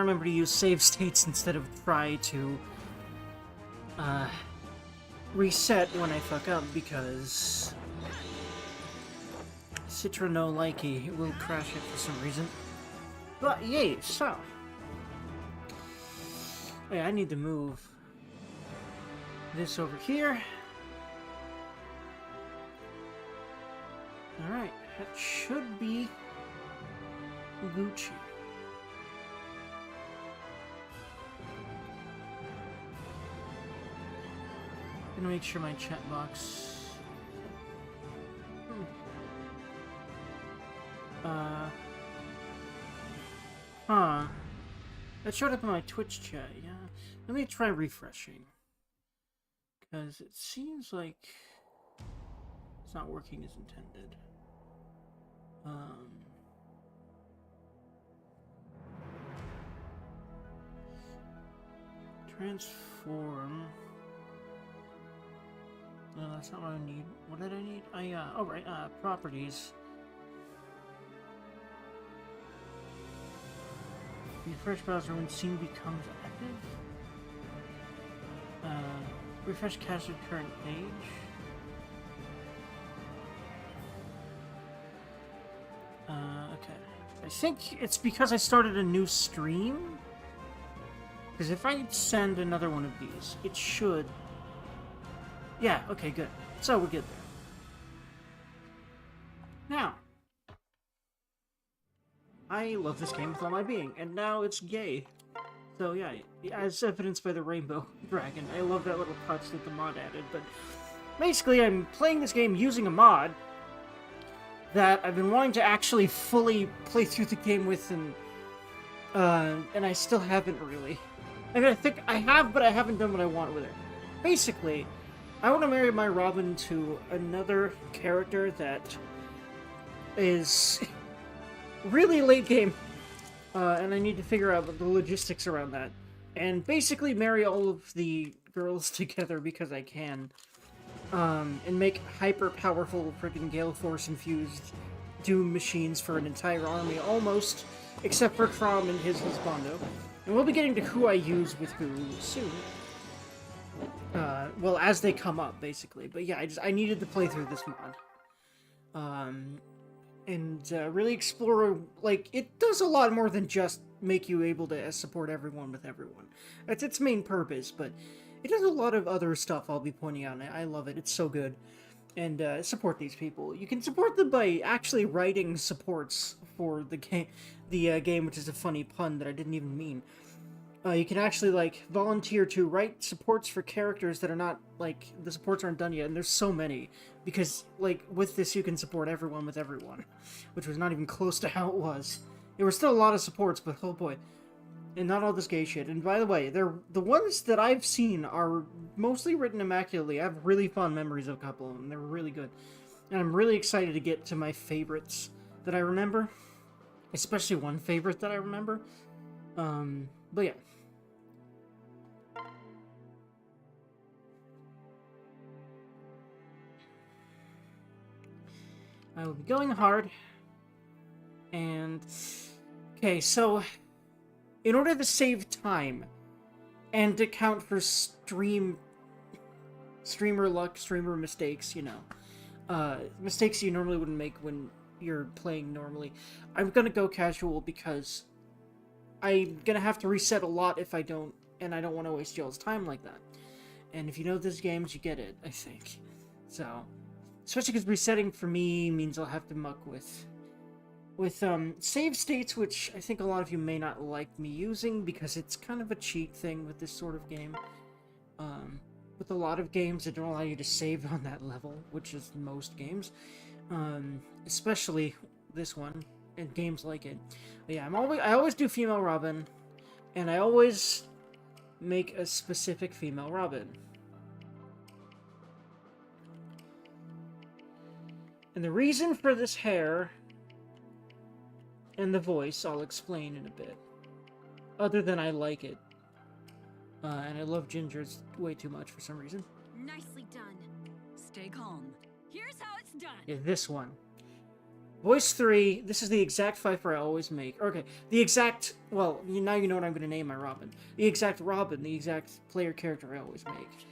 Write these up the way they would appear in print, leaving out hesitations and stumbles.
gotta remember to use save states instead of try to reset when I fuck up, because Citra no likey will crash it for some reason. But yay, so yeah, I need to move this over here. Alright, that should be Gucci. Gonna make sure my chat box. That showed up in my Twitch chat, yeah. Let me try refreshing. Because it seems like it's not working as intended. Transform. No, that's not what I need. What did I need? Oh right, properties. Refresh browser when scene becomes active. Refresh cache of current page. Okay. I think it's because I started a new stream. Because if I send another one of these, it should... Yeah, okay, good. So we'll get there. Now, I love this game with all my being, and now it's gay. So yeah, as evidenced by the rainbow dragon. I love that little touch that the mod added, but basically I'm playing this game using a mod that I've been wanting to actually fully play through the game with, and I still haven't really. I mean, I think I have, but I haven't done what I want with it. Basically, I want to marry my Robin to another character that is really late game, and I need to figure out the logistics around that. And basically marry all of the girls together because I can, and make hyper-powerful freaking Gale Force-infused Doom machines for an entire army, almost, except for Crom and his husbando. And we'll be getting to who I use with who soon. Well, as they come up, basically. But yeah, I needed to play through this mod. And really explore, like, it does a lot more than just make you able to support everyone with everyone. That's its main purpose, but it does a lot of other stuff I'll be pointing out, and I love it. It's so good. And support these people. You can support them by actually writing supports for the game, which is a funny pun that I didn't even mean. You can actually, like, volunteer to write supports for characters that are not, like, the supports aren't done yet, and there's so many. Because, like, with this you can support everyone with everyone, which was not even close to how it was. There were still a lot of supports, but oh boy. And not all this gay shit. And by the way, the ones that I've seen are mostly written immaculately. I have really fond memories of a couple of them. They're really good. And I'm really excited to get to my favorites that I remember. Especially one favorite that I remember. But yeah. I will be going hard. And... Okay, so... in order to save time, and to count for streamer luck, streamer mistakes, you know. Mistakes you normally wouldn't make when you're playing normally. I'm gonna go casual because I'm gonna have to reset a lot if I don't, and I don't want to waste y'all's time like that. And if you know these games, you get it, I think. So, especially because resetting for me means I'll have to muck with save states, which I think a lot of you may not like me using because it's kind of a cheat thing with this sort of game. With a lot of games, it don't allow you to save on that level, which is most games. Especially this one, and games like it. But yeah, I always do female Robin, and I always make a specific female Robin. And the reason for this hair and the voice I'll explain in a bit. Other than I like it. And I love Gingers way too much for some reason. Nicely done. Stay calm. Here's how it's done. Yeah, this one. Voice 3, this is the exact Pfeiffer I always make. Okay, the exact, well, now you know what I'm going to name my Robin. The exact Robin, the exact player character I always make.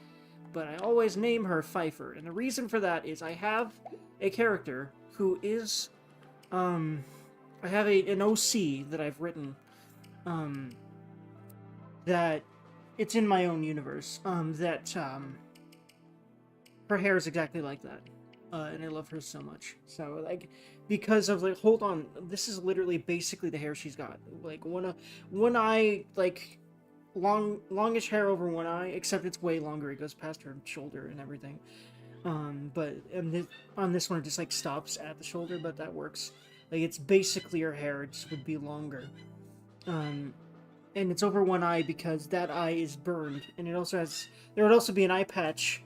But I always name her Pfeiffer, and the reason for that is I have a character who is, I have an OC that I've written, that it's in my own universe, her hair is exactly like that. And I love her so much. So, like, because of, like, hold on, this is literally basically the hair she's got. Like, one eye, like, longish hair over one eye, except it's way longer. It goes past her shoulder and everything. But on this one, it just, like, stops at the shoulder, but that works. Like, it's basically her hair, it just would be longer. And it's over one eye because that eye is burned. And it also has, there would also be an eye patch,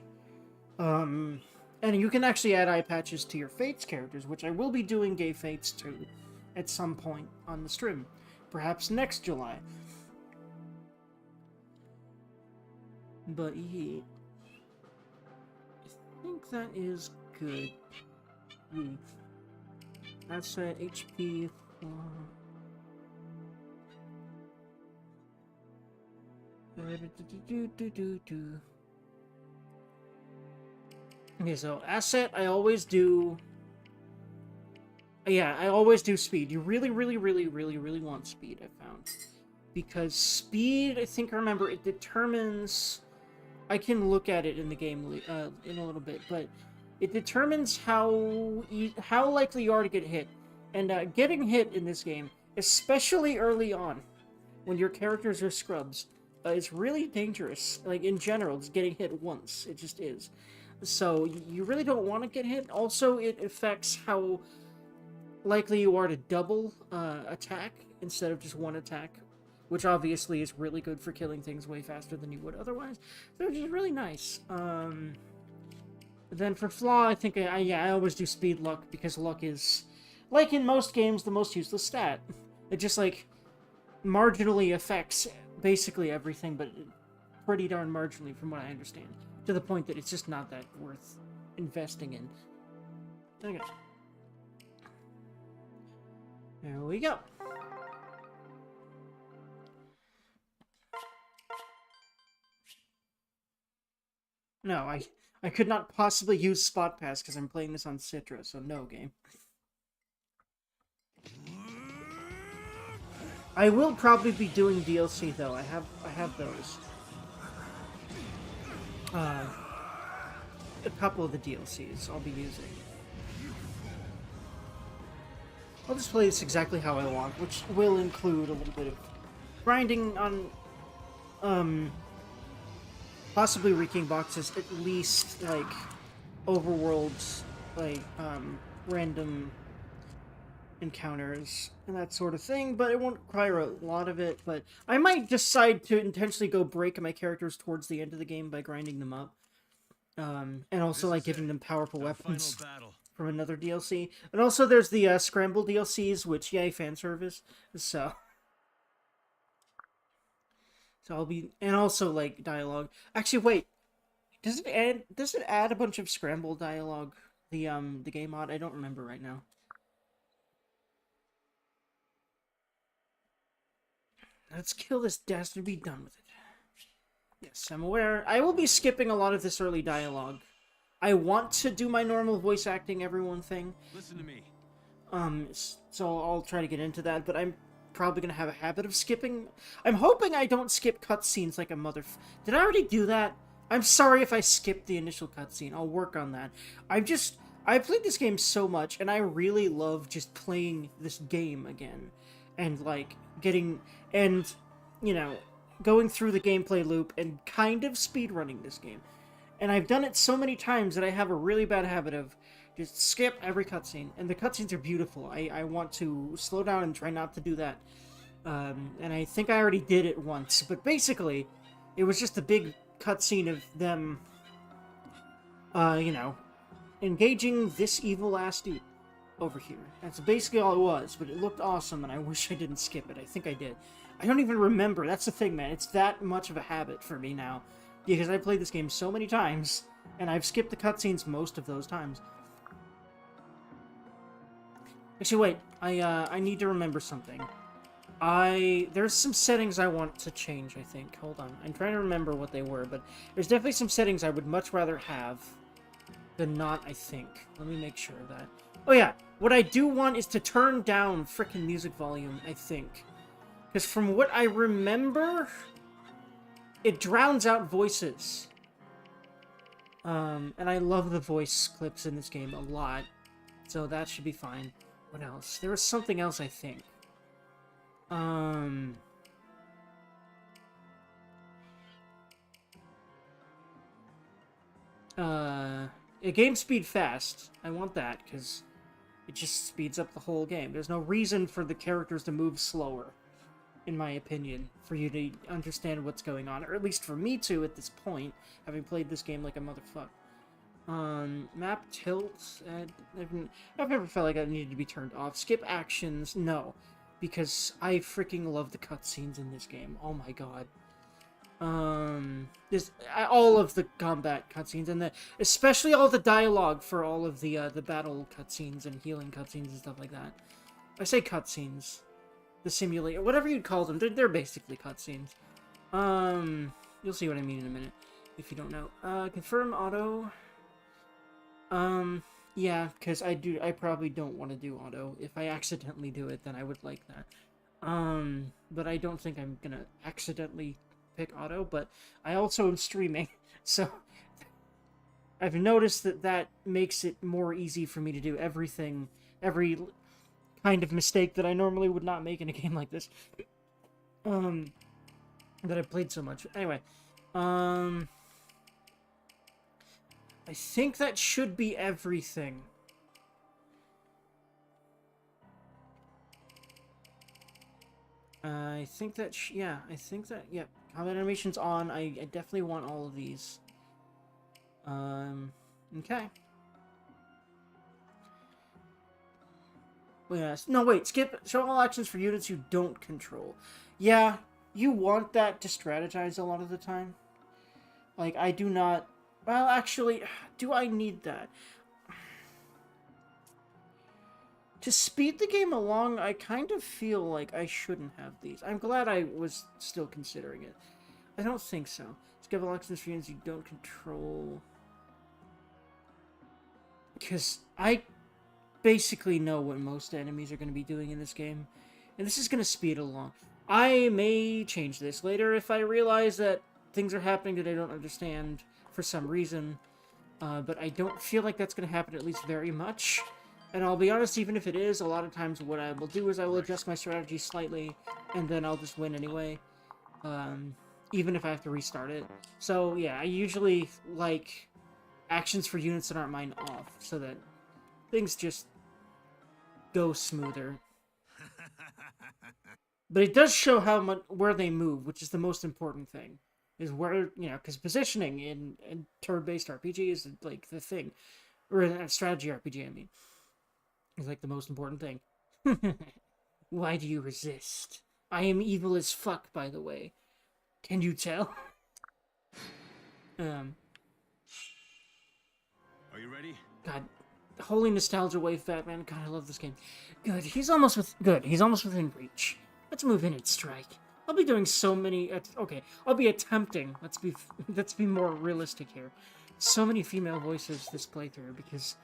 and you can actually add eye patches to your Fates characters, which I will be doing Gay Fates to at some point on the stream. Perhaps next July. But yeah, I think that is good. That's HP. Okay, so asset, I always do... Yeah, I always do speed. You really want speed, I found. Because speed, I think I remember, it determines... I can look at it in the game in a little bit, but it determines how likely you are to get hit. And getting hit in this game, especially early on, when your characters are scrubs, is really dangerous. Like, in general, just getting hit once. It just is. So, you really don't want to get hit. Also, it affects how likely you are to double attack instead of just one attack, which obviously is really good for killing things way faster than you would otherwise. So, it's just really nice. Then for flaw, I think I always do speed luck, because luck is, like in most games, the most useless stat. It just, like, marginally affects basically everything, but pretty darn marginally from what I understand. To the point that it's just not that worth investing in. Okay. There we go. No, I could not possibly use Spot Pass because I'm playing this on Citra, so no game. I will probably be doing DLC though. I have those. A couple of the DLCs I'll be using. I'll just play this exactly how I want, which will include a little bit of grinding on, possibly reeking boxes, at least, like, overworlds, like, random encounters and that sort of thing, but it won't require a lot of it. But I might decide to intentionally go break my characters towards the end of the game by grinding them up. And also, like, giving them powerful weapons from another DLC. And also, there's the Scramble DLCs, which, yay, fan service. So I'll be... And also, like, dialogue. Actually, wait. Does it add a bunch of Scramble dialogue? The game mod? I don't remember right now. Let's kill this dastard and be done with it. Yes, I'm aware. I will be skipping a lot of this early dialogue. I want to do my normal voice acting everyone thing. Listen to me. So I'll try to get into that, but I'm probably gonna have a habit of skipping. I'm hoping I don't skip cutscenes like a Did I already do that? I'm sorry if I skipped the initial cutscene. I'll work on that. I played this game so much, and I really love just playing this game again. And, like, going through the gameplay loop and kind of speedrunning this game. And I've done it so many times that I have a really bad habit of just skip every cutscene. And the cutscenes are beautiful. I want to slow down and try not to do that. And I think I already did it once. But basically, it was just a big cutscene of them, engaging this evil-ass dude over here. That's basically all it was, but it looked awesome, and I wish I didn't skip it. I think I did. I don't even remember. That's the thing, man. It's that much of a habit for me now, because I played this game so many times, and I've skipped the cutscenes most of those times. Actually, wait. I need to remember something. There's some settings I want to change, I think. Hold on. I'm trying to remember what they were, but there's definitely some settings I would much rather have than not, I think. Let me make sure of that. Oh, yeah. What I do want is to turn down frickin' music volume, I think. Because from what I remember, it drowns out voices. And I love the voice clips in this game a lot. So that should be fine. What else? There was something else, I think. A game speed fast. I want that, because it just speeds up the whole game. There's no reason for the characters to move slower, in my opinion, for you to understand what's going on. Or at least for me to, at this point, having played this game like a motherfucker. Map tilt. I've never felt like I needed to be turned off. Skip actions, no. Because I freaking love the cutscenes in this game. Oh my god. All of the combat cutscenes and especially all the dialogue for all of the battle cutscenes and healing cutscenes and stuff like that. I say cutscenes, the simulator, whatever you'd call them. They're basically cutscenes. You'll see what I mean in a minute if you don't know. Confirm auto. Yeah, because I probably don't want to do auto. If I accidentally do it, then I would like that. But I don't think I'm gonna accidentally pick auto, but I also am streaming, so I've noticed that makes it more easy for me to do every kind of mistake that I normally would not make in a game like this. That I've played so much. Anyway, I think that should be everything. I think that, yeah, yep. Combat animation's on. I definitely want all of these. Okay. Yes. No, wait, skip. Show all actions for units you don't control. Yeah, you want that to strategize a lot of the time. Like, I do not... Well, actually, do I need that? To speed the game along, I kind of feel like I shouldn't have these. I'm glad I was still considering it. I don't think so. Skip all actions for units you don't control. Because I basically know what most enemies are going to be doing in this game. And this is going to speed it along. I may change this later if I realize that things are happening that I don't understand for some reason. But I don't feel like that's going to happen, at least very much. And I'll be honest, even if it is, a lot of times what I will do is I will adjust my strategy slightly, and then I'll just win anyway. Even if I have to restart it. So, yeah, I usually like actions for units that aren't mine off, so that things just go smoother. But it does show how much where they move, which is the most important thing. Is where, you know, because positioning in turn-based RPG is, like, the thing. Or in a strategy RPG, I mean. Is, like, the most important thing. Why do you resist? I am evil as fuck, by the way. Can you tell? Are you ready? God, holy nostalgia wave, Batman. God, I love this game. Good, he's almost within reach. Let's move in and strike. I'll be doing so many. Okay, I'll be attempting. Let's be more realistic here. So many female voices this playthrough because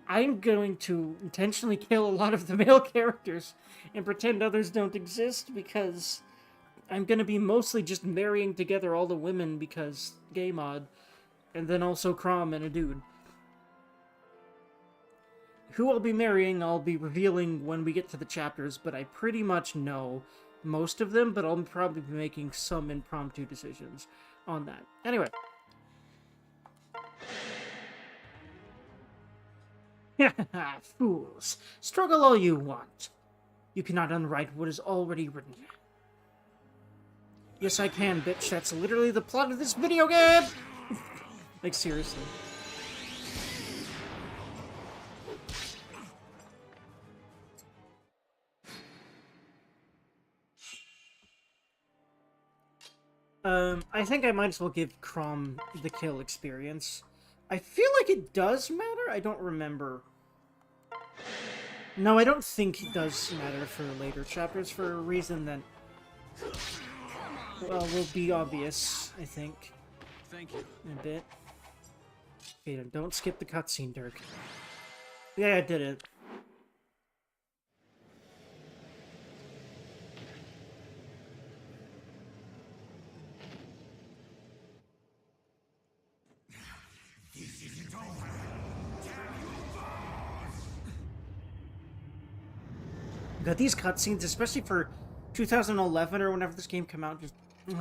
I'm going to intentionally kill a lot of the male characters and pretend others don't exist because I'm going to be mostly just marrying together all the women because gay mod, and then also Crom and a dude. Who I'll be marrying, I'll be revealing when we get to the chapters, but I pretty much know most of them, but I'll probably be making some impromptu decisions on that. Anyway. Fools. Struggle all you want. You cannot unwrite what is already written. Yes, I can, bitch. That's literally the plot of this video game! Like, seriously. I think I might as well give Crom the kill experience. I feel like it does matter. I don't remember. No, I don't think it does matter for later chapters for a reason that, well, will be obvious, I think. Thank you. In a bit. Okay, then don't skip the cutscene, Dirk. Yeah, I did it. God, these cutscenes, especially for 2011 or whenever this game came out, just... You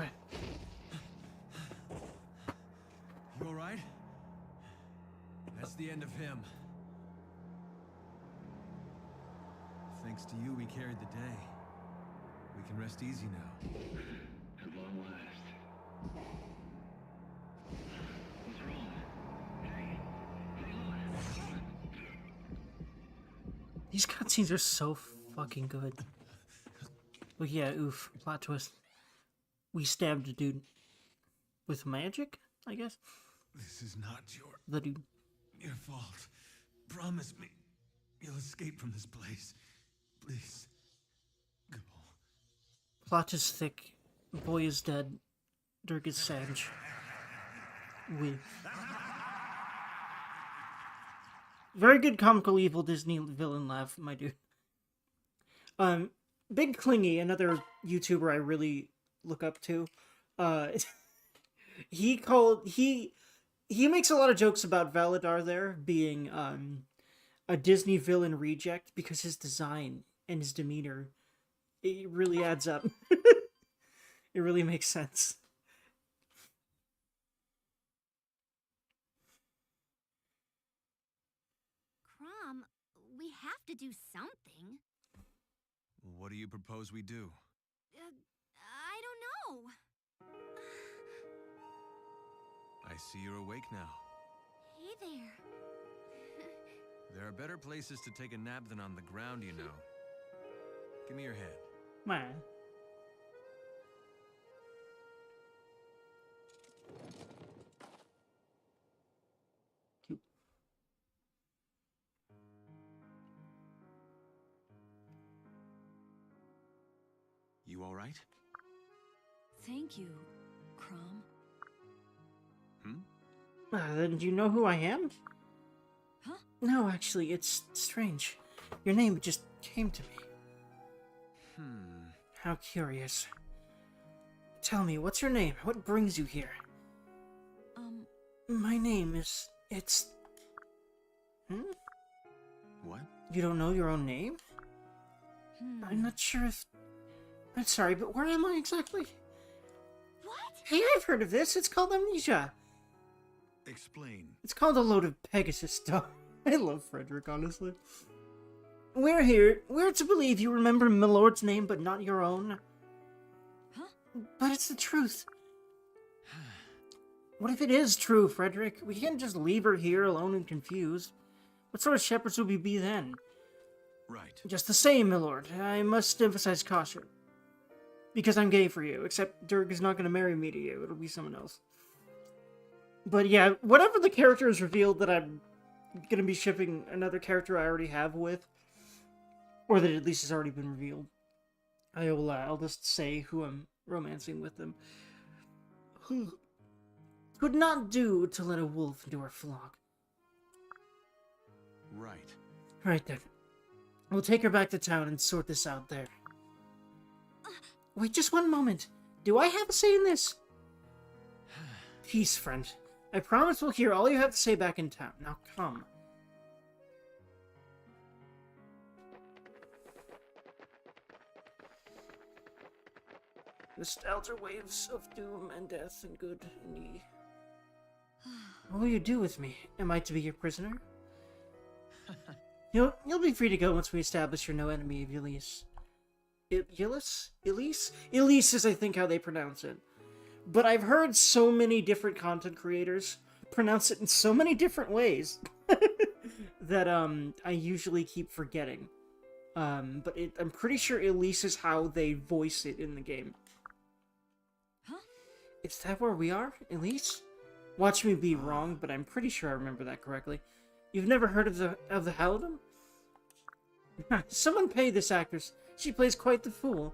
alright? That's the end of him. Thanks to you, we carried the day. We can rest easy now. At long last. What's wrong? Hey, look. These cutscenes are so fucking good. But yeah, oof, plot twist. We stabbed a dude with magic, I guess. This is not The dude. your fault. Promise me you'll escape from this place. Please. Go. Plot is thick. Boy is dead. Dirk is sage. We. Very good comical evil Disney villain laugh, my dude. Big Clingy, another YouTuber I really look up to. He makes a lot of jokes about Valadar there being a Disney villain reject because his design and his demeanor, it really adds up. It really makes sense. Crom, we have to do something. What do you propose we do? I don't know. I see you're awake now. Hey there. There are better places to take a nap than on the ground, you know. Give me your head. Man. Cute. You all right? Thank you, Crom. Then do you know who I am? Huh? No, actually, it's strange. Your name just came to me. How curious. Tell me, what's your name? What brings you here? My name is... it's... What? You don't know your own name? I'm not sure if... I'm sorry, but where am I exactly? What? Hey, I've heard of this. It's called amnesia. Explain. It's called a load of Pegasus stuff. I love Frederick, honestly. We're here. We're to believe you remember Milord's name, but not your own. Huh? But it's the truth. What if it is true, Frederick? We can't just leave her here alone and confused. What sort of shepherds would we be then? Right. Just the same, Milord. I must emphasize caution. Because I'm gay for you, except Dirk is not going to marry me to you. It'll be someone else. But yeah, whatever the character is revealed that I'm going to be shipping another character I already have with, or that at least has already been revealed, I'll just say who I'm romancing with them. Could not do to let a wolf into our flock. Right. Right then. We'll take her back to town and sort this out there. Wait, just one moment. Do I have a say in this? Peace, friend. I promise we'll hear all you have to say back in town. Now come. Nostalgia waves of doom and death and good and evil. What will you do with me? Am I to be your prisoner? You'll be free to go once we establish you're no enemy of Elise. Elise? Elise? Elise is, I think, how they pronounce it. But I've heard so many different content creators pronounce it in so many different ways that I usually keep forgetting. But I'm pretty sure Elise is how they voice it in the game. Huh? Is that where we are, Elise? Watch me be wrong, but I'm pretty sure I remember that correctly. You've never heard of the Halidom? Someone pay this actress. She plays quite the fool.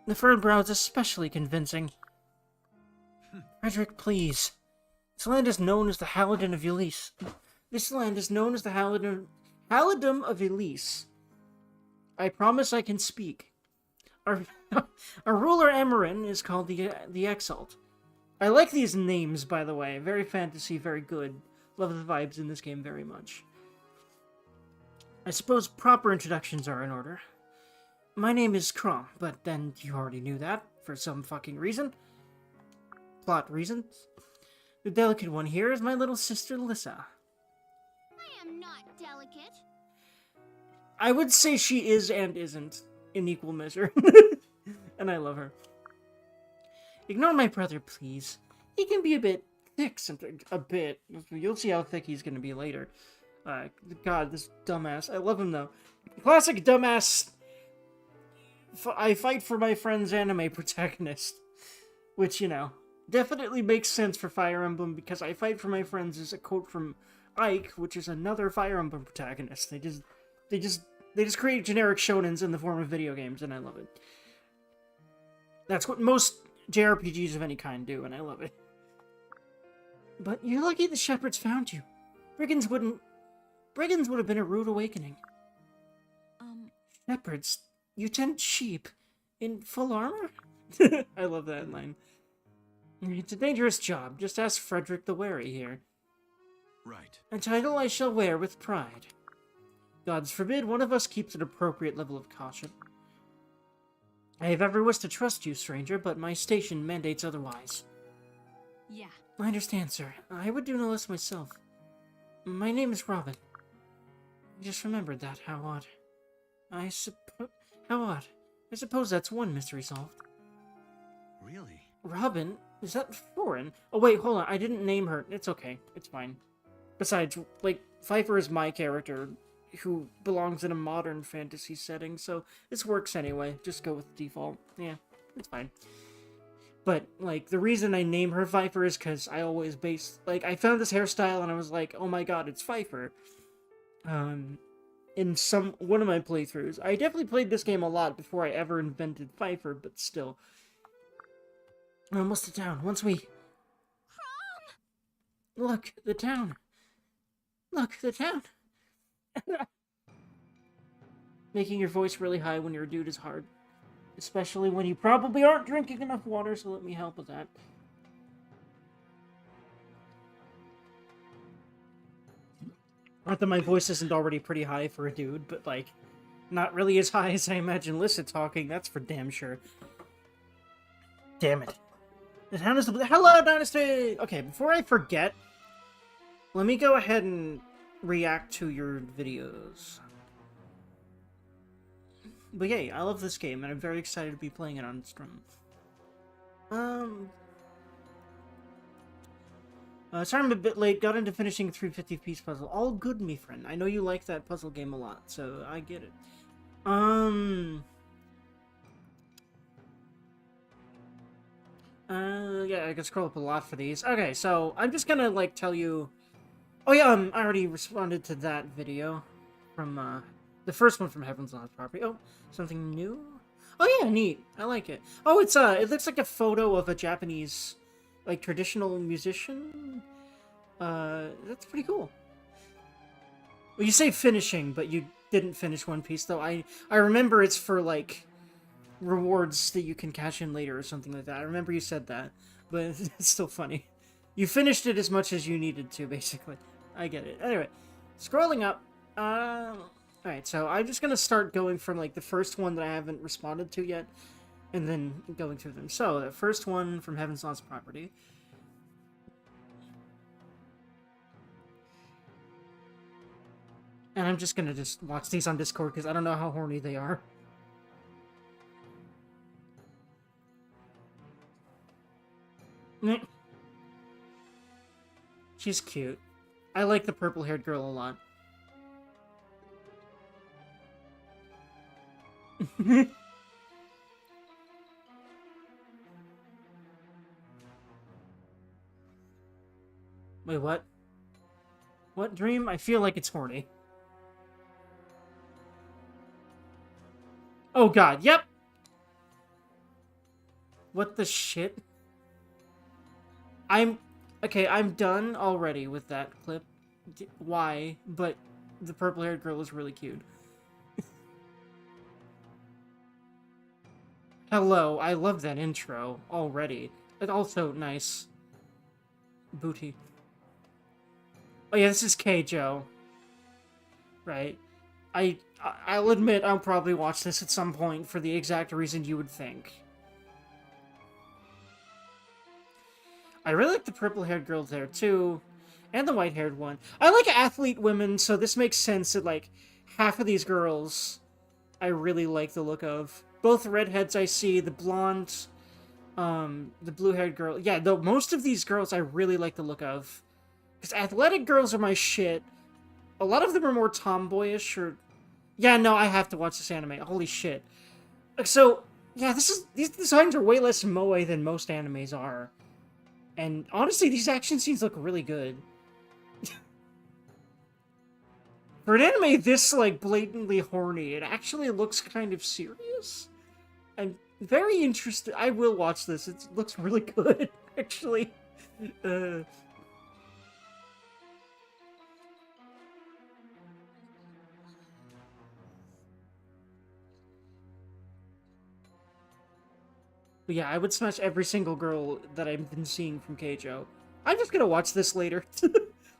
The furrowed brow is especially convincing. Frederick, please. This land is known as the Halidom of Elise. This land is known as the Halidom of Elise. I promise I can speak. Our ruler Emerin is called the Exalt. I like these names, by the way. Very fantasy, very good. Love the vibes in this game very much. I suppose proper introductions are in order. My name is Krom, but then you already knew that, for some fucking reason. Plot reasons. The delicate one here is my little sister, Lissa. I am not delicate. I would say she is and isn't, in equal measure. And I love her. Ignore my brother, please. He can be a bit thick sometimes. A bit. You'll see how thick he's gonna be later. God, this dumbass. I love him, though. Classic dumbass. I fight for my friend's anime protagonist. Which, you know, definitely makes sense for Fire Emblem, because I fight for my friends is a quote from Ike, which is another Fire Emblem protagonist. They just create generic shonens in the form of video games, and I love it. That's what most JRPGs of any kind do, and I love it. But you're lucky the shepherds found you. Brigands would have been a rude awakening. Shepherds? You tend sheep in full armor? I love that line. It's a dangerous job. Just ask Frederick the Wary here. Right. A title I shall wear with pride. Gods forbid one of us keeps an appropriate level of caution. I have ever wished to trust you, stranger, but my station mandates otherwise. Yeah. I understand, sir. I would do no less myself. My name is Robin. I just remembered that. How odd. How odd. I suppose that's one mystery solved. Really? Robin? Is that foreign? Oh, wait, hold on. I didn't name her. It's okay. It's fine. Besides, like, Pfeiffer is my character, who belongs in a modern fantasy setting, so this works anyway. Just go with default. Yeah, it's fine. But, like, the reason I name her Pfeiffer is because I always like, I found this hairstyle and I was like, oh my god, it's Pfeiffer. In one of my playthroughs. I definitely played this game a lot before I ever invented Pfeiffer, but still. We're almost to town. Once we... Look, the town. Look, the town. Making your voice really high when you're a dude is hard. Especially when you probably aren't drinking enough water, so let me help with that. Not that my voice isn't already pretty high for a dude, but, like, not really as high as I imagine Lissa talking, that's for damn sure. Damn it. The town is the... Hello, Dynasty! Okay, before I forget, let me go ahead and react to your videos. But yay, I love this game, and I'm very excited to be playing it on stream. Sorry I'm a bit late, got into finishing a 350-piece puzzle. All good, me friend. I know you like that puzzle game a lot, so I get it. Yeah, I can scroll up a lot for these. Okay, so I'm just gonna, like, tell you... Oh yeah, I already responded to that video from, the first one from Heaven's Lost Property. Oh, something new? Oh yeah, neat. I like it. Oh, it's, it looks like a photo of a Japanese, like, traditional musician. That's pretty cool. Well, you say finishing, but you didn't finish One Piece, though. I remember it's for, like, rewards that you can cash in later or something like that. I remember you said that, but it's still funny. You finished it as much as you needed to, basically. I get it. Anyway, scrolling up, alright, so I'm just gonna start going from, like, the first one that I haven't responded to yet, and then going through them. So, the first one from Heaven's Lost Property. And I'm just gonna watch these on Discord, because I don't know how horny they are. She's cute. I like the purple-haired girl a lot. Wait, what? What dream? I feel like it's horny. Oh god, yep! What the shit? Okay, I'm done already with that clip. Why? But the purple-haired girl is really cute. Hello, I love that intro already. It's also nice. Booty. Oh yeah, this is Keijo. Right. I'll admit I'll probably watch this at some point for the exact reason you would think. I really like the purple-haired girl there, too. And the white-haired one. I like athlete women, so this makes sense that, like, half of these girls I really like the look of. Both redheads I see, the blonde, the blue-haired girl. Yeah, though most of these girls I really like the look of. Because athletic girls are my shit. A lot of them are more tomboyish, or... Yeah, no, I have to watch this anime. Holy shit. So, yeah, these designs are way less moe than most animes are. And honestly, these action scenes look really good. For an anime this, like, blatantly horny, it actually looks kind of serious. I'm very interested. I will watch this. It looks really good, actually. But yeah, I would smash every single girl that I've been seeing from Keijo. I'm just gonna watch this later.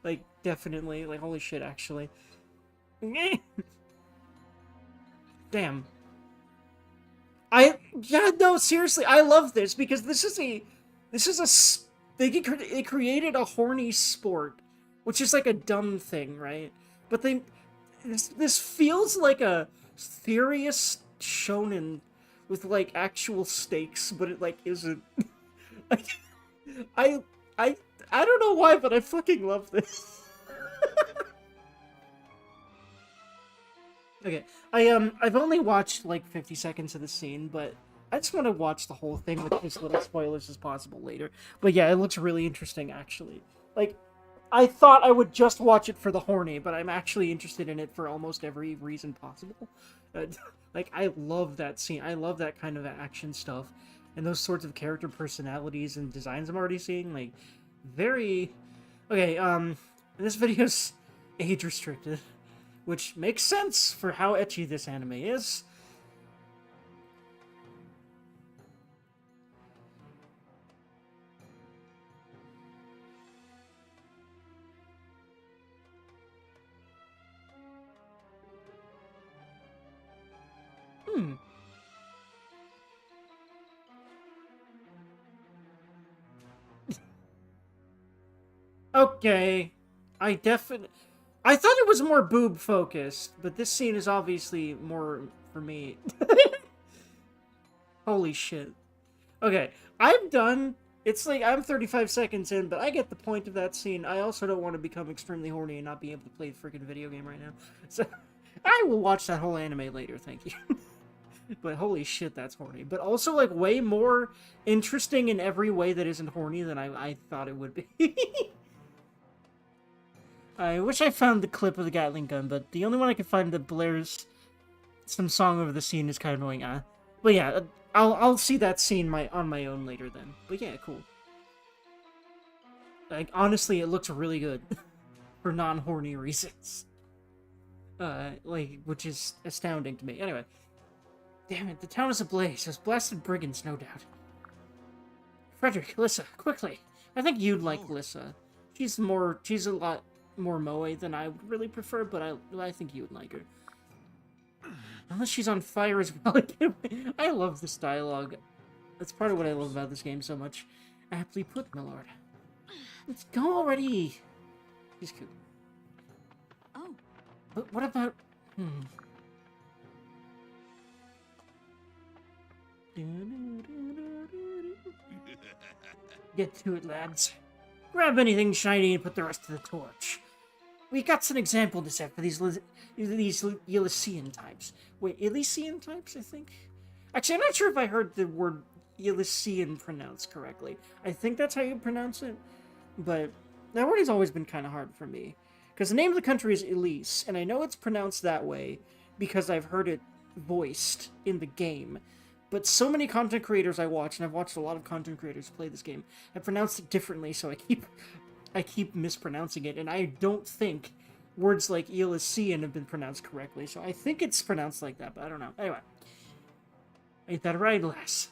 Like, definitely. Like, holy shit, actually. Damn. Yeah, no, seriously, I love this, because they created a horny sport, which is like a dumb thing, right? But this feels like a serious shonen with, like, actual stakes, but it, like, isn't. I, I, I, I don't know why, but I fucking love this. Okay, I've only watched, like, 50 seconds of the scene, but I just want to watch the whole thing with as little spoilers as possible later. But yeah, it looks really interesting, actually. Like, I thought I would just watch it for the horny, but I'm actually interested in it for almost every reason possible. Like, I love that scene. I love that kind of action stuff. And those sorts of character personalities and designs I'm already seeing, like, very... Okay, this video's age-restricted, which makes sense for how ecchi this anime is. Okay. I thought it was more boob-focused, but this scene is obviously more for me. Holy shit. Okay, I'm done. It's like, I'm 35 seconds in, but I get the point of that scene. I also don't want to become extremely horny and not be able to play the freaking video game right now. So, I will watch that whole anime later, thank you. But holy shit, that's horny. But also, like, way more interesting in every way that isn't horny than I thought it would be. I wish I found the clip of the Gatling gun, but the only one I could find that blares some song over the scene is kind of annoying. But yeah, I'll see that scene on my own later then. But yeah, cool. Like, honestly, it looks really good for non-horny reasons. Like, which is astounding to me. Anyway. Damn it, the town is ablaze. Those blasted brigands, no doubt. Frederick, Lissa, quickly. I think you'd like Lissa. She's a lot more moe than I would really prefer, but I think you would like her. Unless she's on fire as well. I love this dialogue. That's part of what I love about this game so much. Aptly put, my lord. Let's go already. She's cute. Oh. But what about... Get to it, lads. Grab anything shiny and put the rest to the torch. We got some example to set for these Elysian types. Wait, Elysian types, I think? Actually, I'm not sure if I heard the word Elysian pronounced correctly. I think that's how you pronounce it, but that word has always been kind of hard for me. Because the name of the country is Elise, and I know it's pronounced that way because I've heard it voiced in the game. But so many content creators I watch, and I've watched a lot of content creators play this game, have pronounced it differently, so I keep mispronouncing it, and I don't think words like Elysian have been pronounced correctly, so I think it's pronounced like that, but I don't know. Anyway. Ain't that right, lass?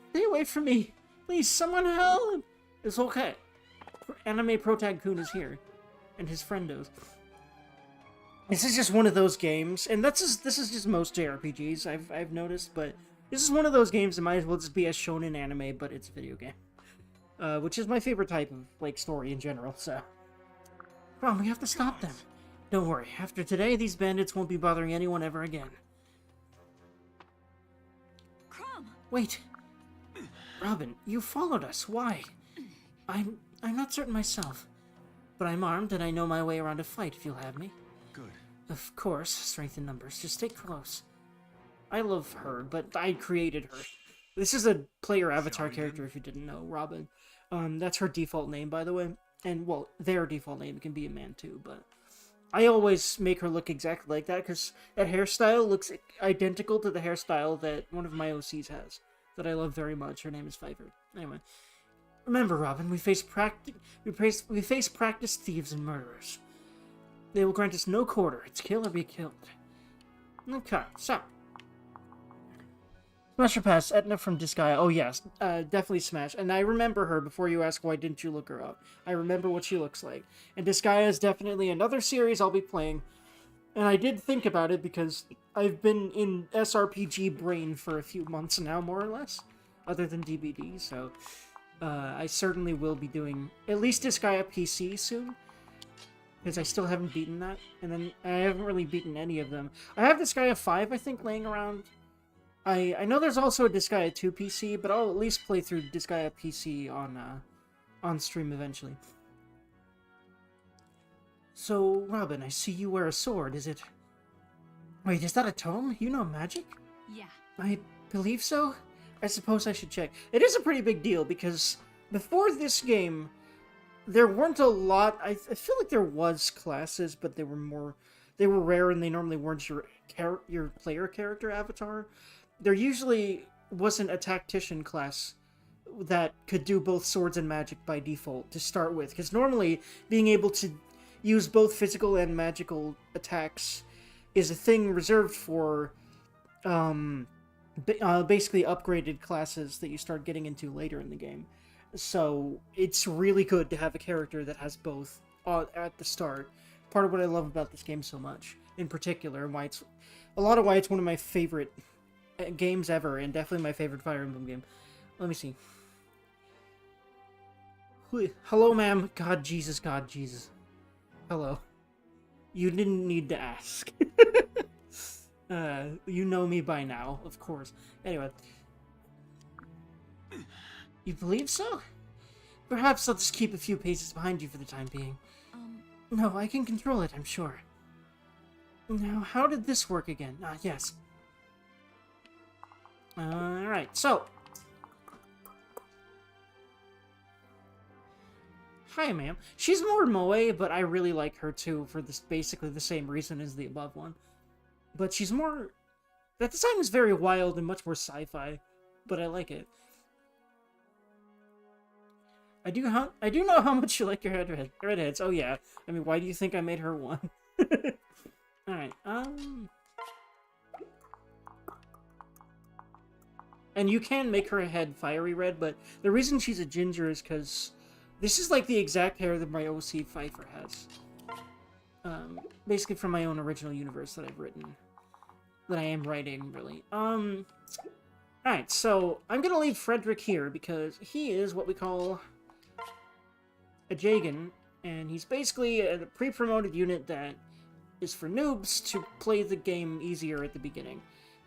Stay away from me. Please, someone help! It's okay. Anime Protag-kun is here. And his friendos. This is just one of those games, and this is just most JRPGs I've noticed, but this is one of those games that might as well just be a shonen anime, but it's a video game. Which is my favorite type of, like, story in general, so... Bro, we have to stop them. Don't worry, after today, these bandits won't be bothering anyone ever again. Wait. Robin, you followed us. Why? I'm not certain myself. But I'm armed and I know my way around a fight if you'll have me. Good. Of course, strength in numbers. Just stay close. I love her, but I created her. This is a player avatar character if you didn't know, Robin. That's her default name, by the way. And, well, their default name can be a man too, but... I always make her look exactly like that, because that hairstyle looks identical to the hairstyle that one of my OCs has, that I love very much. Her name is Pfeiffer. Anyway. Remember, Robin, we face practiced thieves and murderers. They will grant us no quarter. It's kill or be killed. Okay, so. Smash or pass, Etna from Disgaea. Oh, yes, definitely smash. And I remember her before you ask why didn't you look her up. I remember what she looks like. And Disgaea is definitely another series I'll be playing. And I did think about it because I've been in SRPG brain for a few months now, more or less. Other than DBD, so... I certainly will be doing at least Disgaea PC soon. Because I still haven't beaten that. And then I haven't really beaten any of them. I have Disgaea 5, I think, laying around. I know there's also a Disgaea 2 PC, but I'll at least play through Disgaea PC on stream eventually. So, Robin, I see you wear a sword, is it... Wait, is that a tome? You know magic? Yeah. I believe so? I suppose I should check. It is a pretty big deal, because before this game, there weren't a lot... I feel like there was classes, but they were rare, and they normally weren't your player character avatar. There usually wasn't a tactician class that could do both swords and magic by default to start with, because normally being able to use both physical and magical attacks is a thing reserved for basically upgraded classes that you start getting into later in the game. So it's really good to have a character that has both at the start. Part of what I love about this game so much, in particular, why it's one of my favorite games ever, and definitely my favorite Fire Emblem game. Let me see. Hello, ma'am. God, Jesus. Hello. You didn't need to ask. You know me by now, of course. Anyway. You believe so? Perhaps I'll just keep a few paces behind you for the time being. No, I can control it, I'm sure. Now, how did this work again? Ah, yes. Alright, so. Hi, ma'am. She's more moe, but I really like her too for this basically the same reason as the above one. But she's more... That design is very wild and much more sci-fi, but I like it. I do know how much you like your redheads. Oh yeah. I mean, why do you think I made her one? Alright, And you can make her head fiery red, but the reason she's a ginger is because this is like the exact hair that my OC Pfeiffer has. Basically from my own original universe that I've written. That I am writing, really. Alright, so I'm gonna leave Frederick here because he is what we call Agaykening, and he's basically a pre-promoted unit that is for noobs to play the game easier at the beginning.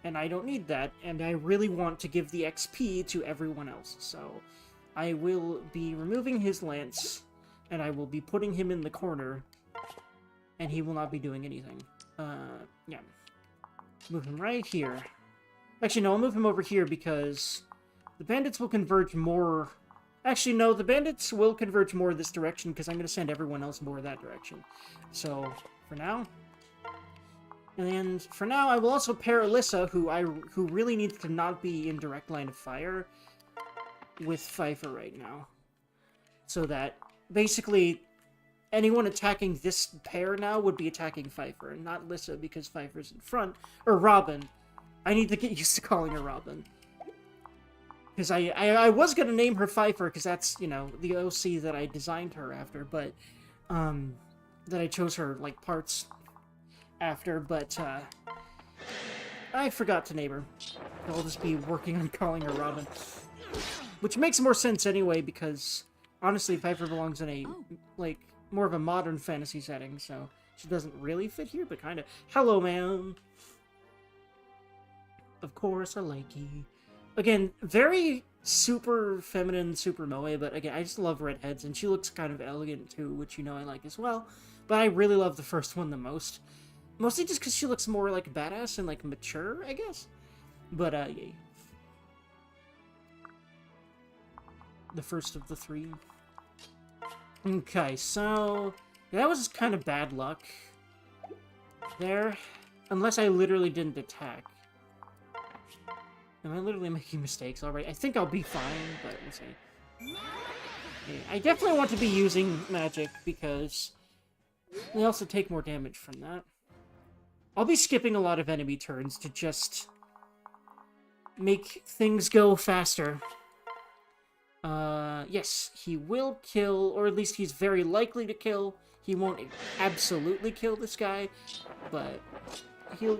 And I don't need that, and I really want to give the XP to everyone else, so I will be removing his lance, and I will be putting him in the corner, and he will not be doing anything. Yeah. Move him right here. Actually, no, I'll move him over here because the bandits will converge more... Actually, no, the bandits will converge more this direction because I'm going to send everyone else more that direction. So, for now, And for now, I will also pair Alyssa, who really needs to not be in direct line of fire, with Pfeiffer right now. So that, basically, anyone attacking this pair now would be attacking Pfeiffer, and not Lissa, because Pfeiffer's in front. Or Robin. I need to get used to calling her Robin. Because I was going to name her Pfeiffer, because that's, you know, the OC that I designed her after, but, that I chose her, like, parts after, but, I forgot to name her. I'll just be working on calling her Robin. Which makes more sense anyway, because, honestly, Pfeiffer belongs in a, like, more of a modern fantasy setting, so she doesn't really fit here, but kind of. Hello, man! Of course, I like you. Again, very super feminine, super moe, but again, I just love redheads, and she looks kind of elegant too, which you know I like as well. But I really love the first one the most. Mostly just because she looks more like badass and like mature, I guess. But yeah. The first of the three. Okay, so that was kind of bad luck there. Unless I literally didn't attack. Am I literally making mistakes already? I think I'll be fine, but we'll see. Okay, I definitely want to be using magic, because they also take more damage from that. I'll be skipping a lot of enemy turns to just make things go faster. Yes, he will kill, or at least he's very likely to kill. He won't absolutely kill this guy, but he'll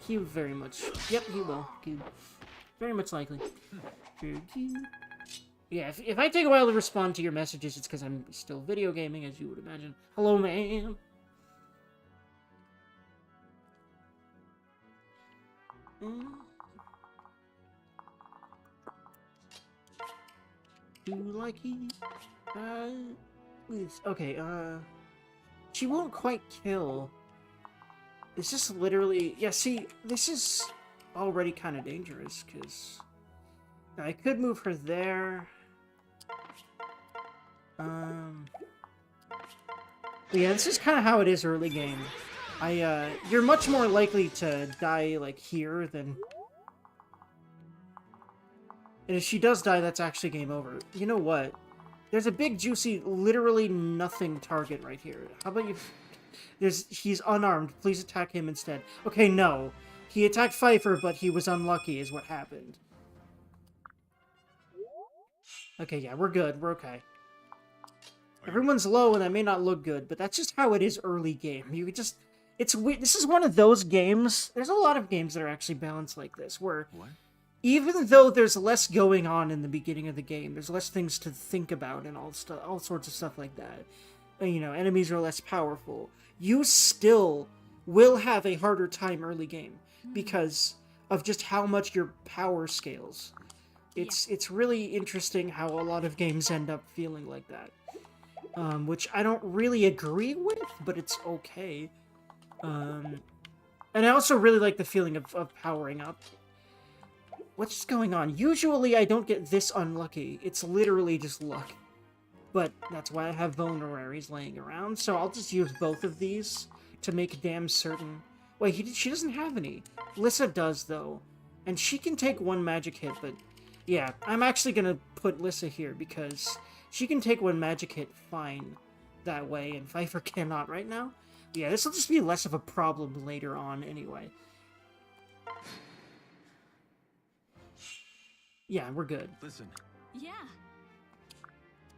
very much, yep, he will. Very much likely. Yeah, if I take a while to respond to your messages, it's because I'm still video gaming, as you would imagine. Hello, ma'am. Do you like it? Please. Okay, she won't quite kill. It's just literally... Yeah, see, this is already kind of dangerous, because I could move her there. Yeah, this is kind of how it is early game. You're much more likely to die, like, here than... And if she does die, that's actually game over. You know what? There's a big, juicy, literally nothing target right here. How about you... He's unarmed. Please attack him instead. Okay, no. He attacked Pfeiffer, but he was unlucky, is what happened. Okay, yeah, we're good. We're okay. Everyone's low, and that may not look good, but that's just how it is early game. You just... It's weird. This is one of those games... There's a lot of games that are actually balanced like this, where... What? Even though there's less going on in the beginning of the game, there's less things to think about and all sorts of stuff like that. You know, enemies are less powerful. You still will have a harder time early game because of just how much your power scales. It's really interesting how a lot of games end up feeling like that. Which I don't really agree with, but it's okay. And I also really like the feeling of powering up. What's going on? Usually I don't get this unlucky. It's literally just luck. But that's why I have vulneraries laying around, so I'll just use both of these to make damn certain... Wait, she doesn't have any. Lissa does, though. And she can take one magic hit, but... Yeah, I'm actually gonna put Lissa here, because she can take one magic hit fine that way, and Pfeiffer cannot right now. Yeah, this will just be less of a problem later on, anyway. Yeah, we're good. Listen. Yeah.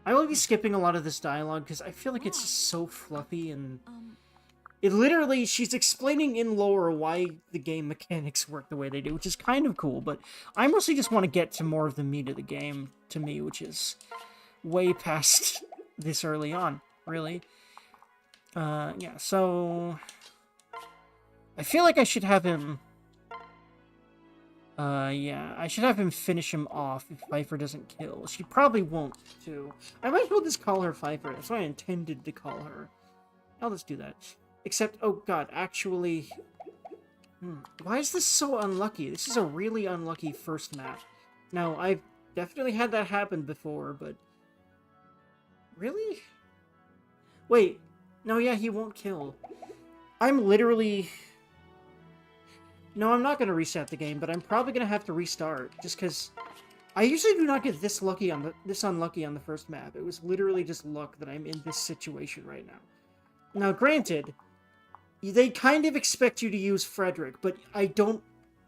I will be skipping a lot of this dialogue because I feel like it's just so fluffy and... Um, It literally, she's explaining in lore why the game mechanics work the way they do, which is kind of cool, but I mostly just want to get to more of the meat of the game, to me, which is way past this early on, really. Yeah, so... I feel like I should have him... yeah, I should have him finish him off if Pfeiffer doesn't kill. She probably won't, too. I might as well just call her Pfeiffer. That's what I intended to call her. I'll just do that. Except, oh god, actually... Why is this so unlucky? This is a really unlucky first map. Now, I've definitely had that happen before, but... Really? Wait. No, yeah, he won't kill. I'm literally... No, I'm not going to reset the game, but I'm probably going to have to restart, just because I usually do not get this unlucky on the first map. It was literally just luck that I'm in this situation right now. Now, granted, they kind of expect you to use Frederick, but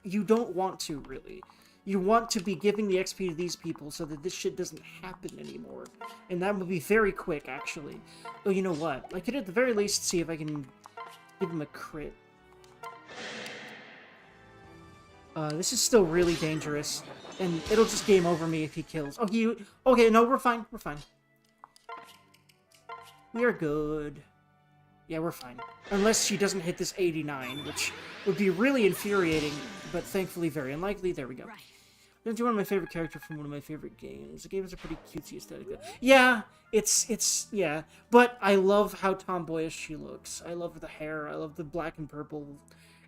you don't want to, really. You want to be giving the XP to these people so that this shit doesn't happen anymore. And that would be very quick, actually. Oh, you know what? I could at the very least see if I can give him a crit. This is still really dangerous. And it'll just game over me if he kills. Oh, okay, no, we're fine. We're fine. We are good. Yeah, we're fine. Unless she doesn't hit this 89, which would be really infuriating, but thankfully very unlikely. There we go. Right. That's one of my favorite characters from one of my favorite games. The game has a pretty cutesy aesthetic. Yeah, yeah. But I love how tomboyish she looks. I love the hair. I love the black and purple.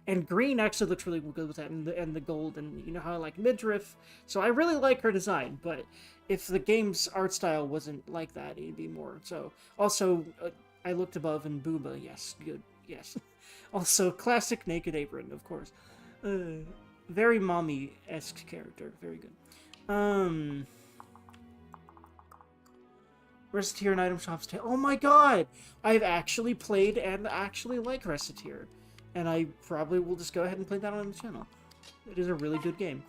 And green actually looks really good with that, and the gold, and you know how I like midriff. So I really like her design, but if the game's art style wasn't like that, it'd be more. So, also, I looked above, and booba, yes, good, yes. Also, classic naked apron, of course. Very mommy-esque character, very good. Reciteer and item shops. Oh my god! I've actually played and actually like Reciteer. And I probably will just go ahead and play that on the channel. It is a really good game.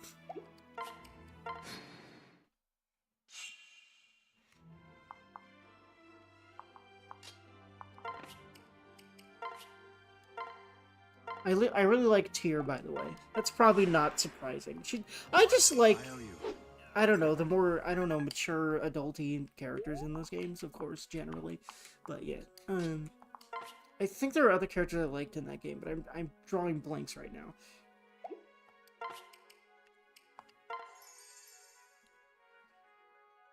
I really like Tyr, by the way. That's probably not surprising. I just like, I don't know, the more, mature, adulty characters in those games, of course, generally. But yeah, I think there are other characters I liked in that game, but I'm drawing blanks right now.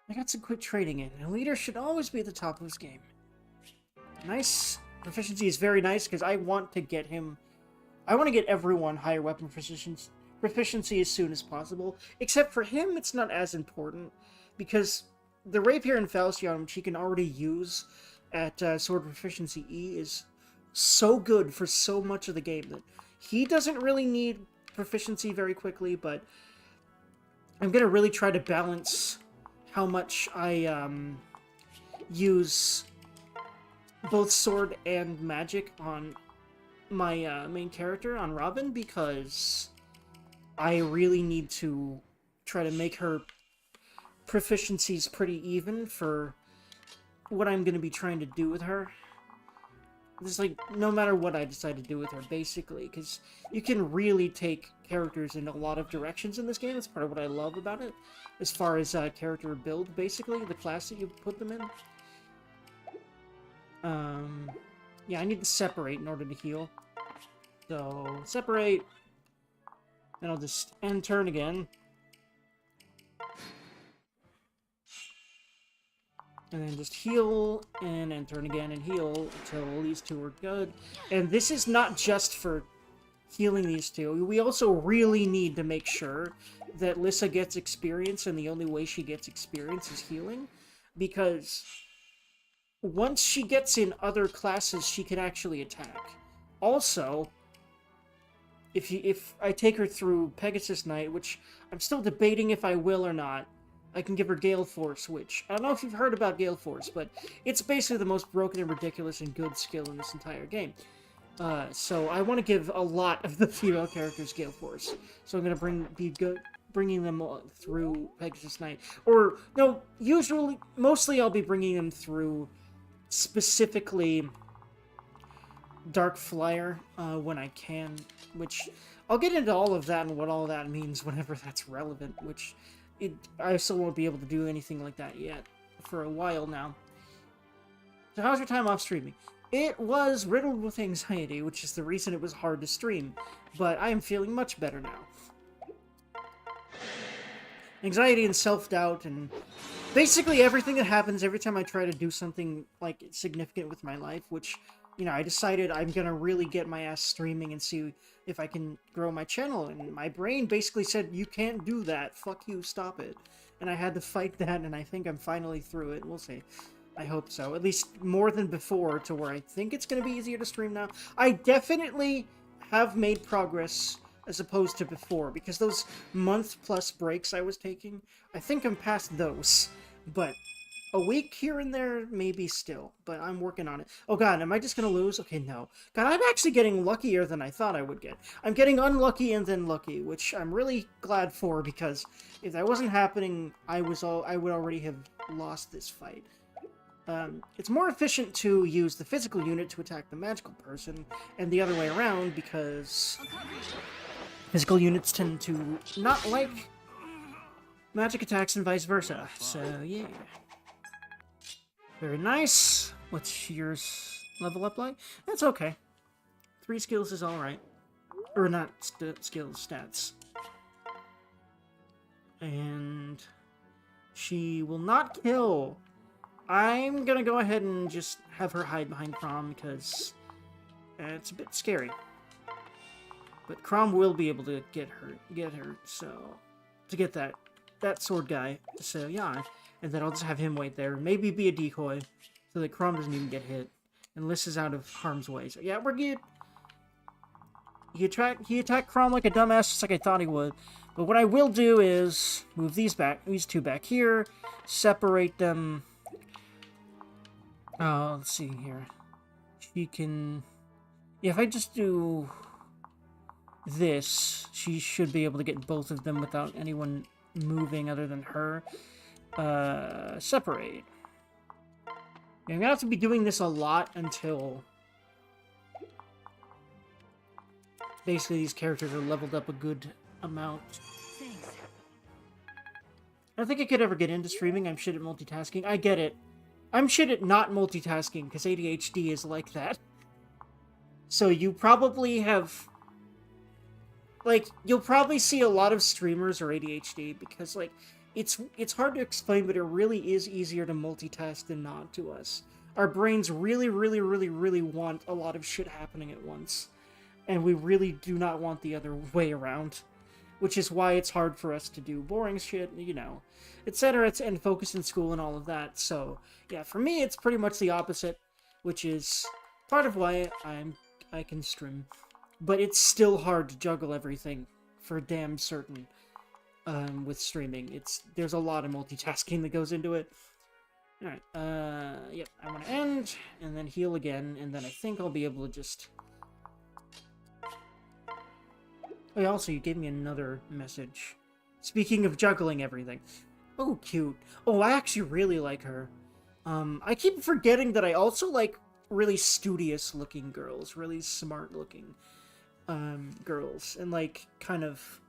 I got some quick training in. A leader should always be at the top of his game. Nice. Proficiency is very nice, because I want to get everyone higher weapon proficiency as soon as possible. Except for him, it's not as important, because the Rapier and Falchion, which he can already use at Sword Proficiency E, is so good for so much of the game that he doesn't really need proficiency very quickly, but I'm going to really try to balance how much I use both sword and magic on my main character, on Robin, because I really need to try to make her proficiencies pretty even for what I'm going to be trying to do with her. It's like, no matter what I decide to do with her, basically, because you can really take characters in a lot of directions in this game. That's part of what I love about it, as far as character build, basically, the class that you put them in. Yeah, I need to separate in order to heal. So, separate, and I'll just end turn again. And then just heal, and then turn again and heal until these two are good. And this is not just for healing these two. We also really need to make sure that Lissa gets experience, and the only way she gets experience is healing. Because once she gets in other classes, she can actually attack. Also, if I take her through Pegasus Knight, which I'm still debating if I will or not, I can give her Gale Force, which, I don't know if you've heard about Gale Force, but it's basically the most broken and ridiculous and good skill in this entire game. So I want to give a lot of the female characters Gale Force. So I'm going to bringing them through Pegasus Knight. Or, no, mostly I'll be bringing them through specifically Dark Flyer when I can, which I'll get into all of that and what all that means whenever that's relevant, which I still won't be able to do anything like that yet for a while now. So how's your time off streaming? It was riddled with anxiety, which is the reason it was hard to stream, but I am feeling much better now. Anxiety and self-doubt and basically everything that happens every time I try to do something like significant with my life, which, you know, I decided I'm gonna really get my ass streaming and see if I can grow my channel, and my brain basically said, you can't do that, fuck you, stop it. And I had to fight that, and I think I'm finally through it. We'll see. I hope so. At least more than before, to where I think it's gonna be easier to stream now. I definitely have made progress as opposed to before, because those month-plus breaks I was taking, I think I'm past those. But a week here and there, maybe still, but I'm working on it. Oh god, am I just gonna lose? Okay, no. God, I'm actually getting luckier than I thought I would get. I'm getting unlucky and then lucky, which I'm really glad for, because if that wasn't happening, I would already have lost this fight. It's more efficient to use the physical unit to attack the magical person, and the other way around, because physical units tend to not like magic attacks and vice versa. So, yeah. Very nice. What's yours level up like? That's okay. 3 skills is alright. Or not skills, stats. And she will not kill. I'm gonna go ahead and just have her hide behind Crom because it's a bit scary. But Crom will be able to get her, so to get that sword guy. So yeah. And then I'll just have him wait there. Maybe be a decoy, so that Crom doesn't even get hit. And Liss is out of harm's way. So yeah, we're good. He attacked Crom like a dumbass, just like I thought he would. But what I will do is move these two back here, separate them. Let's see here. She can... Yeah, if I just do this, she should be able to get both of them without anyone moving other than her. Separate. Yeah, I'm gonna have to be doing this a lot until basically these characters are leveled up a good amount. Thanks. I don't think I could ever get into streaming. I'm shit at multitasking. I get it. I'm shit at not multitasking, because ADHD is like that. So you probably have... Like, you'll probably see a lot of streamers are ADHD, because, like, it's hard to explain, but it really is easier to multitask than not to us. Our brains really, really, really, really want a lot of shit happening at once. And we really do not want the other way around. Which is why it's hard for us to do boring shit, you know, etc., and focus in school and all of that. So, yeah, for me, it's pretty much the opposite, which is part of why I can stream. But it's still hard to juggle everything, for damn certain. With streaming, there's a lot of multitasking that goes into it. Alright, yep, I want to end, and then heal again, and then I think I'll be able to just... Oh, yeah, also, you gave me another message. Speaking of juggling everything. Oh, cute. Oh, I actually really like her. I keep forgetting that I also like really studious-looking girls, really smart-looking, girls, and, like, kind of,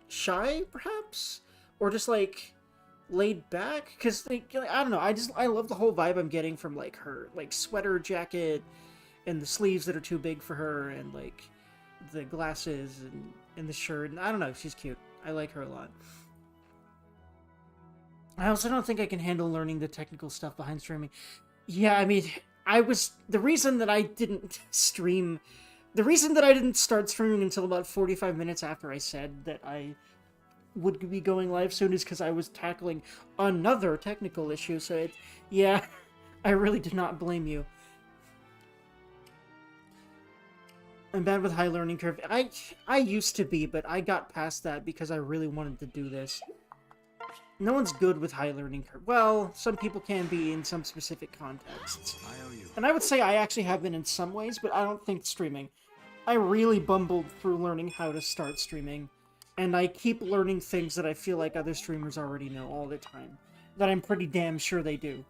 shy, perhaps? Or just, like, laid back? Because, like, I don't know, I love the whole vibe I'm getting from, like, her, like, sweater jacket, and the sleeves that are too big for her, and, like, the glasses, and the shirt, and I don't know, she's cute. I like her a lot. I also don't think I can handle learning the technical stuff behind streaming. Yeah, I mean, the reason that I didn't start streaming until about 45 minutes after I said that I would be going live soon is because I was tackling another technical issue, so yeah, I really do not blame you. I'm bad with high learning curve. I used to be, but I got past that because I really wanted to do this. No one's good with high learning curve. Well, some people can be in some specific contexts. I owe you. And I would say I actually have been in some ways, but I don't think streaming. I really bumbled through learning how to start streaming, and I keep learning things that I feel like other streamers already know all the time, that I'm pretty damn sure they do.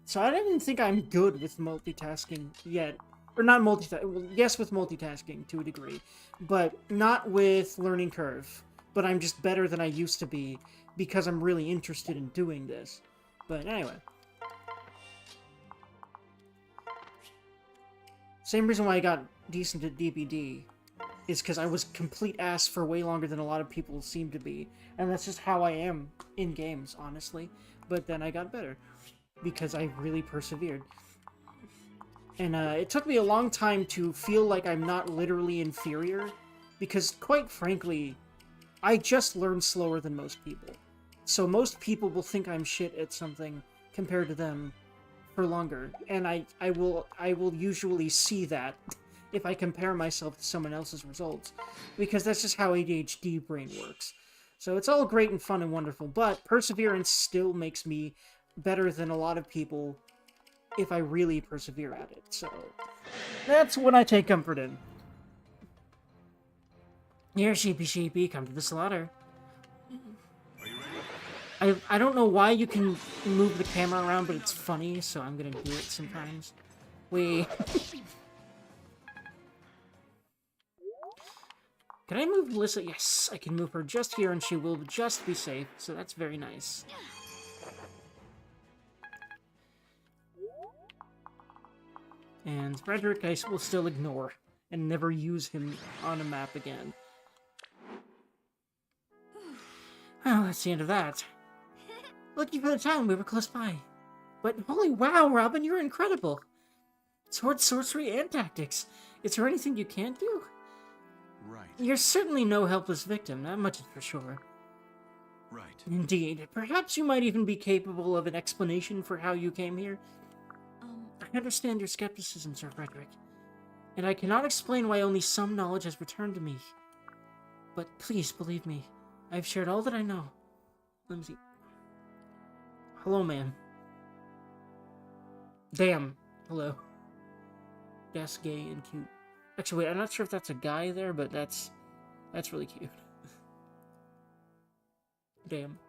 So I don't even think I'm good with multitasking yet. Or not multitasking, well, yes with multitasking to a degree, but not with learning curve. But I'm just better than I used to be, because I'm really interested in doing this. But anyway. Same reason why I got decent at DBD is because I was complete ass for way longer than a lot of people seem to be. And that's just how I am in games, honestly. But then I got better, because I really persevered. And it took me a long time to feel like I'm not literally inferior, because quite frankly, I just learn slower than most people. So most people will think I'm shit at something compared to them for longer, and I will usually see that if I compare myself to someone else's results, because that's just how ADHD brain works. So it's all great and fun and wonderful, but perseverance still makes me better than a lot of people if I really persevere at it. So that's what I take comfort in. Here, sheepy sheepy, come to the slaughter. I don't know why you can move the camera around, but it's funny, so I'm gonna do it sometimes. Wait. Can I move Melissa? Yes, I can move her just here, and she will just be safe, so that's very nice. And Frederick I will still ignore, and never use him on a map again. Oh, that's the end of that. Looking for the time, we were close by. But holy wow, Robin, you're incredible! Sword, sorcery, and tactics. Is there anything you can't do? Right. You're certainly no helpless victim, that much is for sure. Right. Indeed. Perhaps you might even be capable of an explanation for how you came here. I understand your skepticism, Sir Frederick, and I cannot explain why only some knowledge has returned to me. But please believe me, I have shared all that I know. Let me see. Hello, ma'am. Damn. Hello. That's gay and cute. Actually, wait, I'm not sure if that's a guy there, but that's really cute. Damn.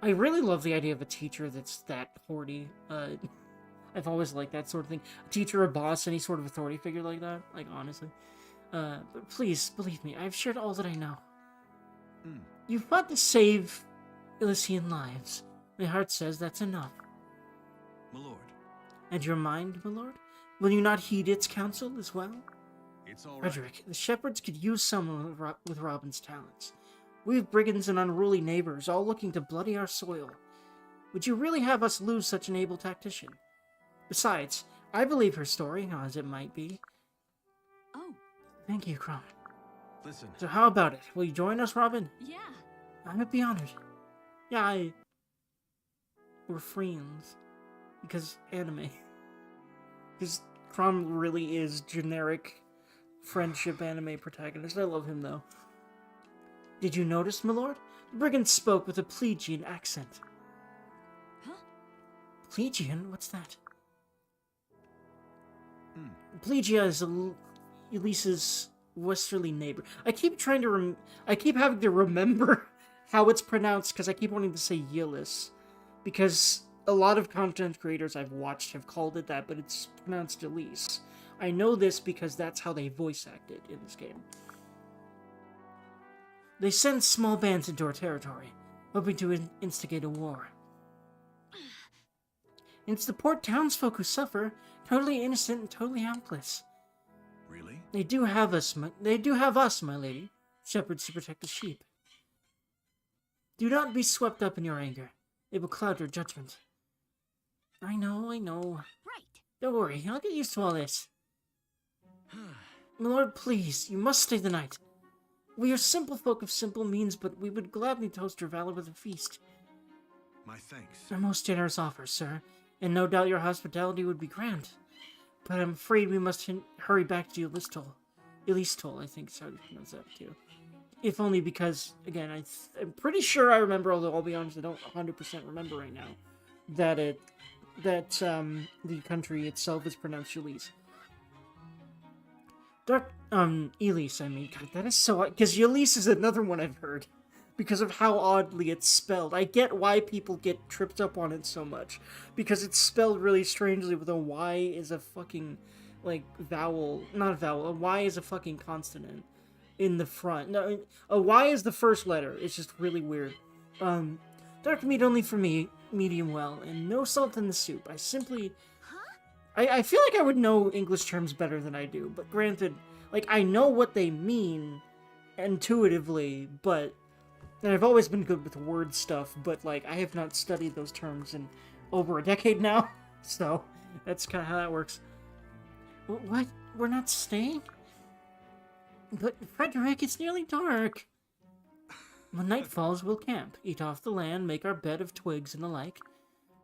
I really love the idea of a teacher that's that hoardy. I've always liked that sort of thing. A teacher, a boss, any sort of authority figure like that. Like, honestly. But please, believe me, I've shared all that I know. You've fought to save Elysian lives. My heart says that's enough. My lord. And your mind, my lord? Will you not heed its counsel as well? It's all right. Frederick, the shepherds could use someone with Robin's talents. We have brigands and unruly neighbors, all looking to bloody our soil. Would you really have us lose such an able tactician? Besides, I believe her story, as it might be. Oh, Thank you, Crom. Listen. So how about it? Will you join us, Robin? yeah. I would be honored. Yeah, we're friends. Because anime. Because Crom really is generic friendship anime protagonist. I love him, though. Did you notice, my lord? The brigand spoke with a Plegian accent. Huh? Plegian? What's that? Plegia is Elise's westerly neighbor. I keep trying to I keep having to remember how it's pronounced because I keep wanting to say Yillis. Because a lot of content creators I've watched have called it that, but it's pronounced Elise. I know this because that's how they voice acted in this game. They send small bands into our territory, hoping to instigate a war. And it's the poor townsfolk who suffer, totally innocent and totally helpless. Really? They do have us, my lady, shepherds to protect the sheep. Do not be swept up in your anger. It will cloud your judgment. I know. Right. Don't worry, I'll get used to all this. My lord, please, you must stay the night. We are simple folk of simple means, but we would gladly toast your valor with a feast. My thanks. A most generous offer, sir, and no doubt your hospitality would be grand. But I'm afraid we must hurry back to Elistol, I think is how you pronounce that too. If only because, again, I'm pretty sure I remember, although I'll be honest, I don't 100% remember right now, that the country itself is pronounced Elise. Elise, I mean, God, that is so odd, because Elise is another one I've heard, because of how oddly it's spelled. I get why people get tripped up on it so much, because it's spelled really strangely with a Y is a fucking, like, vowel, not a vowel, a Y is a fucking consonant in the front. No, a Y is the first letter, it's just really weird. Dark meat only for me, medium well, and no salt in the soup. I simply... I feel like I would know English terms better than I do, but granted, like, I know what they mean intuitively, but... And I've always been good with word stuff, but, like, I have not studied those terms in over a decade now, so that's kind of how that works. What? We're not staying? But, Frederick, it's nearly dark. When night falls, we'll camp, eat off the land, make our bed of twigs and the like.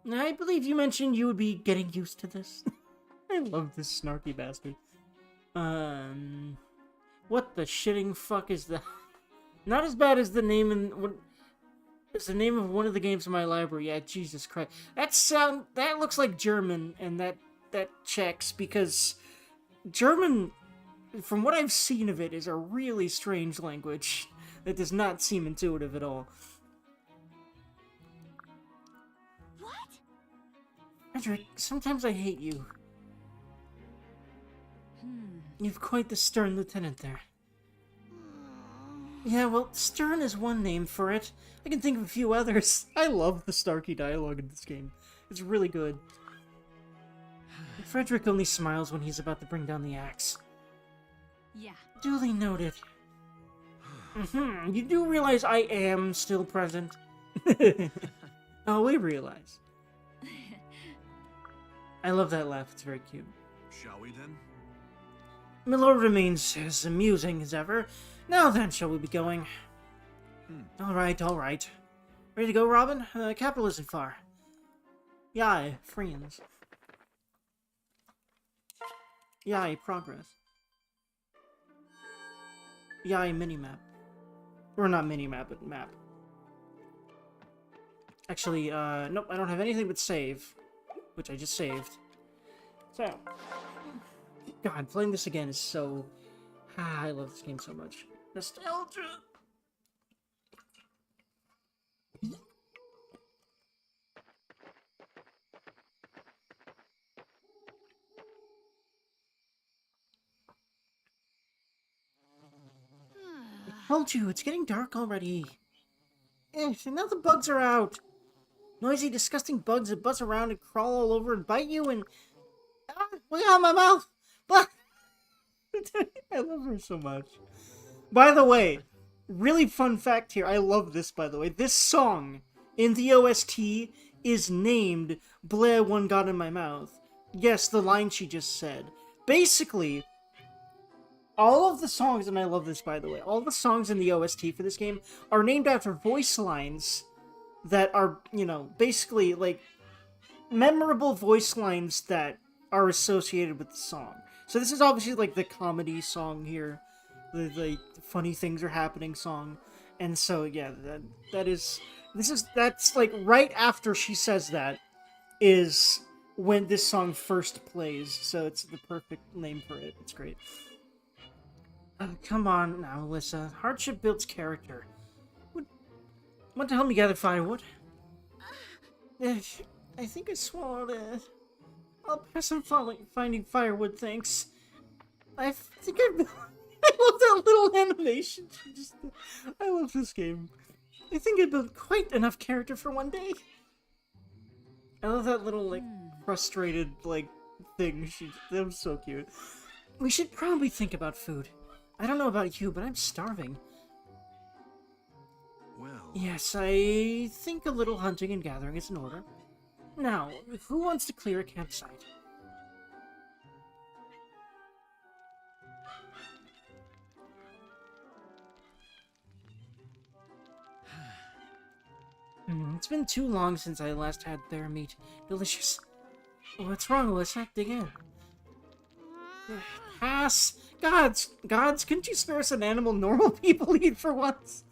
I believe you mentioned you would be getting used to this. I love this snarky bastard. What the shitting fuck is that? Not as bad as the name it's the name of one of the games in my library. Yeah, Jesus Christ. That looks like German, and that checks because German, from what I've seen of it, is a really strange language that does not seem intuitive at all. What? Frederick, sometimes I hate you. Hmm. You've quite the stern lieutenant there. Yeah, well, stern is one name for it. I can think of a few others. I love the Starkey dialogue in this game. It's really good. Frederick only smiles when he's about to bring down the axe. Yeah. Duly noted. You do realize I am still present? Oh, we realize. I love that laugh, it's very cute. Shall we then? Milord remains as amusing as ever. Now then, shall we be going? Alright, alright. Ready to go, Robin? Capital isn't far. Yai, friends. Yai, progress. Yai, minimap. Or not minimap, but map. Actually, nope, I don't have anything but save. Which I just saved. So. God, playing this again is so... I love this game so much. Nostalgia! I told you, it's getting dark already. And now the bugs are out. Noisy, disgusting bugs that buzz around and crawl all over and bite you and... Ah, look out my mouth! Blah! I love her so much. By the way, really fun fact here. I love this, by the way. This song in the OST is named Blair One Got in My Mouth. Yes, the line she just said. Basically, all of the songs, and I love this, by the way, all the songs in the OST for this game are named after voice lines that are, you know, basically, like, memorable voice lines that are associated with the song. So this is obviously, like, the comedy song here. The funny things are happening song. And so, yeah, that's, like, right after she says that is when this song first plays. So it's the perfect name for it. It's great. Come on now, Alyssa. Hardship builds character. Want to help me gather firewood? I think I swallowed it. I'll pass on finding firewood, thanks. I think I love that little animation. I love this game. I think I built quite enough character for one day. I love that little, like, frustrated, like, thing. That was so cute. We should probably think about food. I don't know about you, but I'm starving. Well... Yes, I think a little hunting and gathering is in order. Now, who wants to clear a campsite? It's been too long since I last had bear meat. Delicious. What's wrong, Alyssa? Dig in. Pass! Gods, couldn't you spare us an animal normal people eat for once?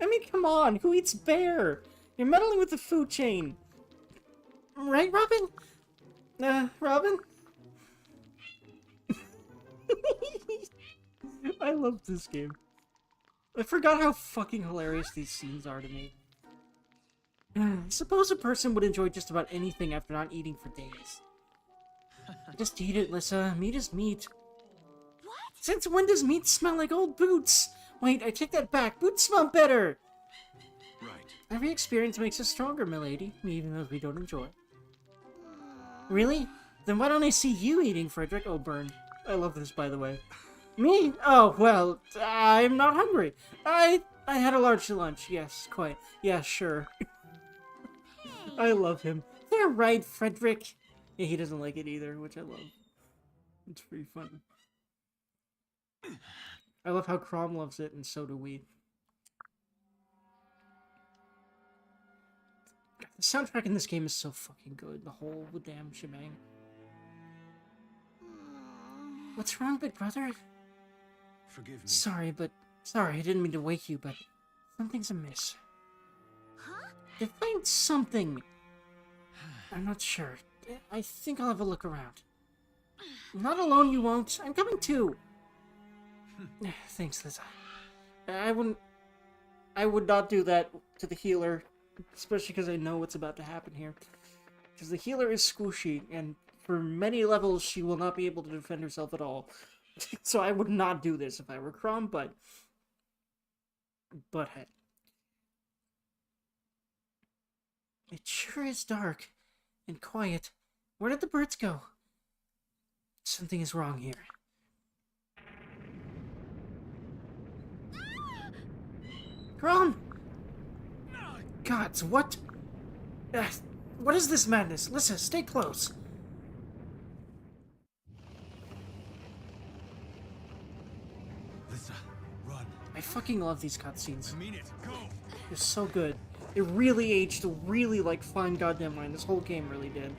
I mean, come on, who eats bear? You're meddling with the food chain. Right, Robin? Robin? I love this game. I forgot how fucking hilarious these scenes are to me. Suppose a person would enjoy just about anything after not eating for days. Just eat it, Lissa. Meat is meat. What? Since when does meat smell like old boots? Wait, I take that back. Boots smell better! Right. Every experience makes us stronger, milady, even those we don't enjoy. Really? Then why don't I see you eating, Frederick? Oh, burn. I love this, by the way. Me? Oh, well, I'm not hungry. I had a large lunch. Yes, quite. Yeah, sure. I love him. They're right, Frederick. Yeah, he doesn't like it either, which I love. It's pretty fun. I love how Crom loves it, and so do we. The soundtrack in this game is so fucking good. The whole damn shebang. What's wrong, big brother? Forgive me. Sorry, I didn't mean to wake you, but something's amiss. Huh? Define something. I'm not sure. I think I'll have a look around. Not alone, you won't. I'm coming too. Thanks, Liza. I would not do that to the healer, especially because I know what's about to happen here. Because the healer is squishy, and for many levels, she will not be able to defend herself at all. So I would not do this if I were Crom, but hey. It sure is dark and quiet. Where did the birds go? Something is wrong here. Crom! Gods, what? What is this madness? Listen, stay close. Lisa, run. I fucking love these cutscenes. I mean it. Go. They're so good. It really aged really, like, fine goddamn line. This whole game really did.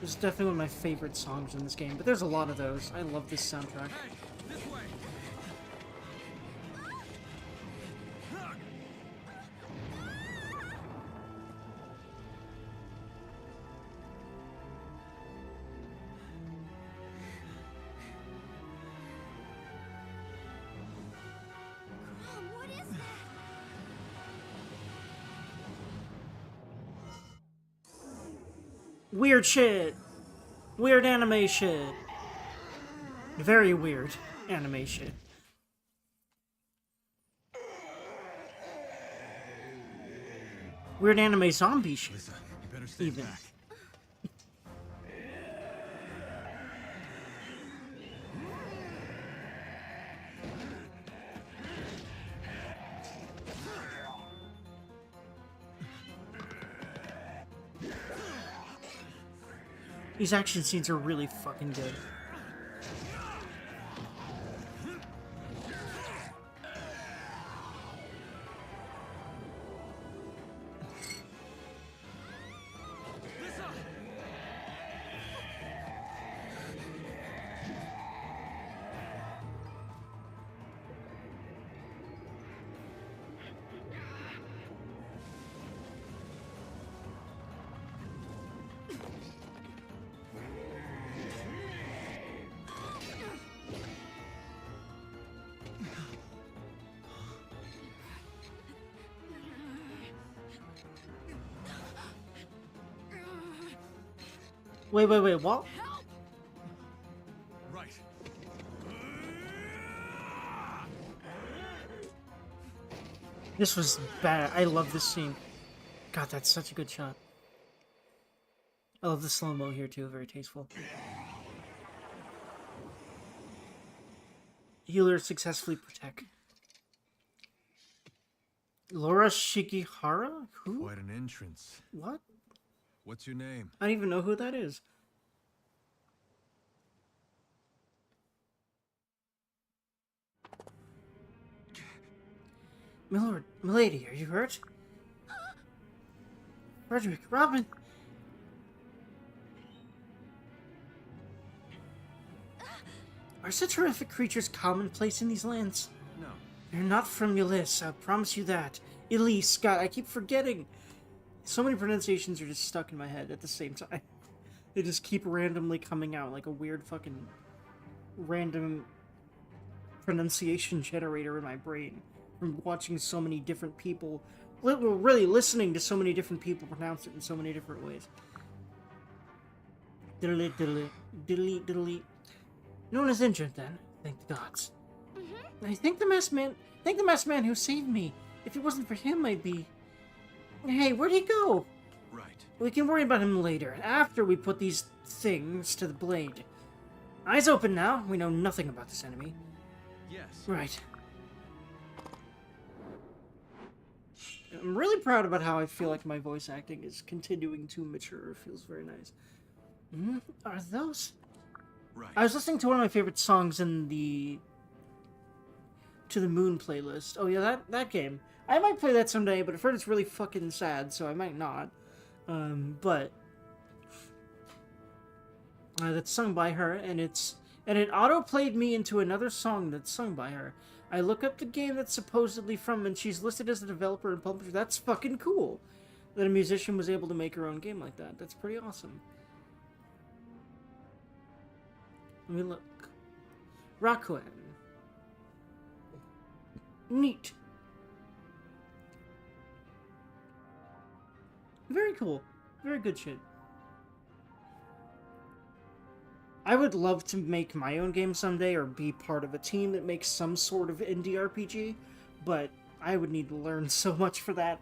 This is definitely one of my favorite songs in this game, but there's a lot of those. I love this soundtrack. Hey, this way. What is that? Weird shit! Weird animation! Very weird animation. Weird anime zombie shit. Lisa, you better stay Even. back. These action scenes are really fucking good. Wait, what? Right. This was bad. I love this scene. God, that's such a good shot. I love the slow-mo here too, very tasteful. Healer successfully protect. Laura Shikihara? Who? Quite an entrance. What? What's your name? I don't even know who that is. Milady, are you hurt? Frederick, Robin! Are such horrific creatures commonplace in these lands? No. They're not from Ulyss, I promise you that. Elise, God, I keep forgetting. So many pronunciations are just stuck in my head at the same time. They just keep randomly coming out like a weird fucking random pronunciation generator in my brain from watching so many different people, really listening to so many different people pronounce it in so many different ways. Diddly diddly diddly diddly. No one is injured then, thank the gods. I thank the masked man who saved me. If it wasn't for him, I'd be... Hey, where'd he go? Right. We can worry about him later, after we put these things to the blade. Eyes open now. We know nothing about this enemy. Yes. Right. I'm really proud about how I feel like my voice acting is continuing to mature. It feels very nice. Are those... Right. I was listening to one of my favorite songs in the... To the Moon playlist. Oh yeah, that game. I might play that someday, but I've heard it's really fucking sad, so I might not. But that's sung by her, and it auto-played me into another song that's sung by her. I look up the game that's supposedly from, and she's listed as a developer and publisher. That's fucking cool that a musician was able to make her own game like that. That's pretty awesome. Let me look. Rakuen. Neat. Very cool. Very good shit. I would love to make my own game someday, or be part of a team that makes some sort of indie RPG, but I would need to learn so much for that.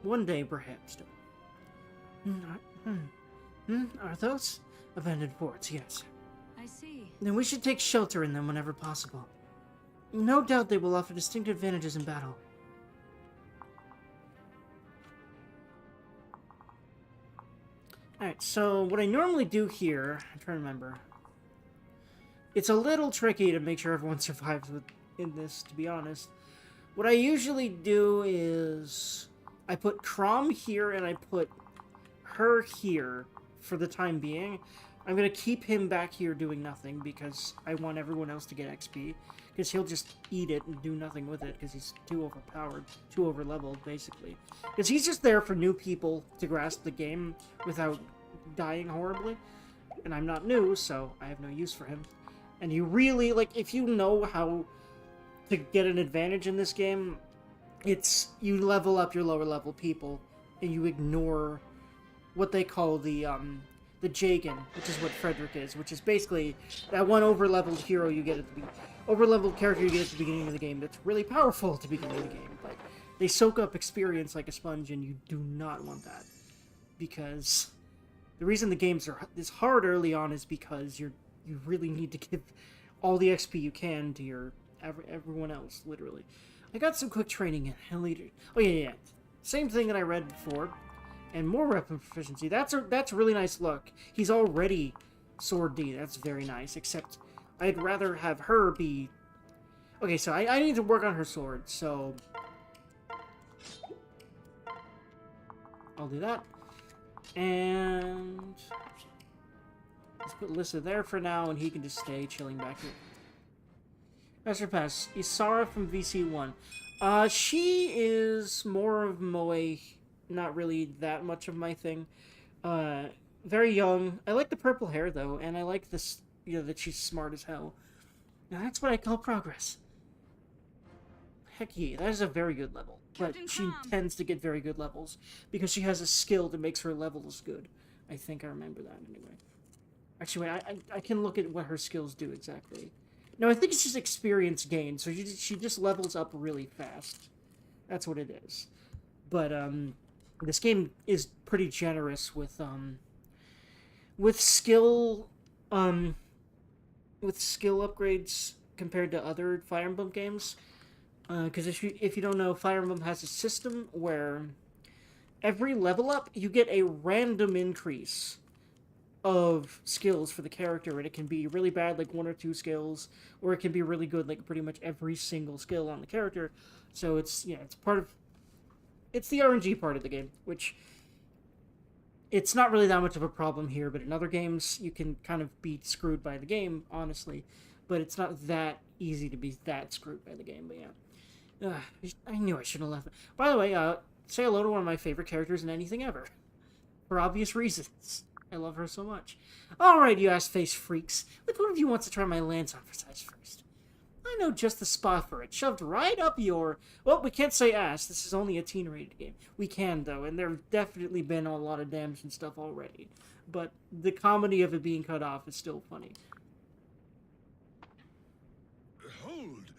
One day, perhaps. Are those? Abandoned forts, yes. I see. Then we should take shelter in them whenever possible. No doubt they will offer distinct advantages in battle. Alright, so what I normally do here, I'm trying to remember. It's a little tricky to make sure everyone survives in this, to be honest. What I usually do is I put Crom here and I put her here for the time being. I'm going to keep him back here doing nothing because I want everyone else to get XP. Because he'll just eat it and do nothing with it because he's too overpowered, too overleveled, basically. Because he's just there for new people to grasp the game without dying horribly. And I'm not new, so I have no use for him. And you really, like, if you know how to get an advantage in this game, it's, you level up your lower level people, and you ignore what they call the Jagen, which is what Frederick is, which is basically that one overleveled hero you get at the overleveled character you get at the beginning of the game that's really powerful at the beginning of the game, but they soak up experience like a sponge, and you do not want that. Because the reason the games are this hard early on is because you really need to give all the XP you can to your everyone else, literally. I got some quick training in leader. Oh yeah. Same thing that I read before. And more weapon proficiency. That's a really nice look. He's already Sword D. That's very nice. Except I'd rather have her be... Okay, so I need to work on her sword. So I'll do that. And let's put Lissa there for now, and he can just stay chilling back here. Master Pass. Isara from VC1. She is more of Moe. Not really that much of my thing. Very young. I like the purple hair, though, and I like this, that she's smart as hell. Now, that's what I call progress. Heck yeah, that is a very good level. But she tends to get very good levels, because she has a skill that makes her levels good. I think I remember that, anyway. Actually, wait, I can look at what her skills do exactly. No, I think it's just experience gain, so she just levels up really fast. That's what it is. But, this game is pretty generous with skill upgrades compared to other Fire Emblem games. Because if you don't know, Fire Emblem has a system where every level up you get a random increase of skills for the character, and it can be really bad, like 1 or 2 skills, or it can be really good, like pretty much every single skill on the character. So it's it's the RNG part of the game, which it's not really that much of a problem here, but in other games you can kind of be screwed by the game, honestly. But it's not that easy to be that screwed by the game, but yeah. I knew I shouldn't have left. By the way, say hello to one of my favorite characters in anything ever. For obvious reasons. I love her so much. Alright, you ass-face freaks. Which one of you wants to try my lance on for size first? I know just the spot for it. Shoved right up your... Well, we can't say ass. This is only a teen-rated game. We can, though, and there have definitely been a lot of damage and stuff already. But the comedy of it being cut off is still funny. Hold!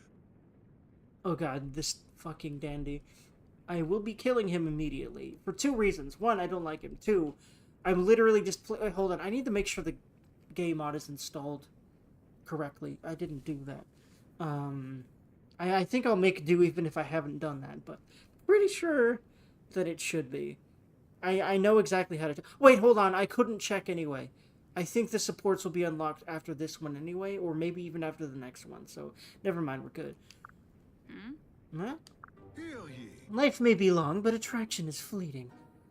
Oh god, this fucking dandy. I will be killing him immediately. For 2 reasons. 1, I don't like him. 2, I'm literally just... Hold on, I need to make sure the game mod is installed correctly. I didn't do that. I think I'll make do even if I haven't done that, but pretty sure that it should be. I know exactly how to... Wait, hold on, I couldn't check anyway. I think the supports will be unlocked after this one anyway, or maybe even after the next one, so never mind, we're good. Huh? Heal ye. Life may be long, but attraction is fleeting.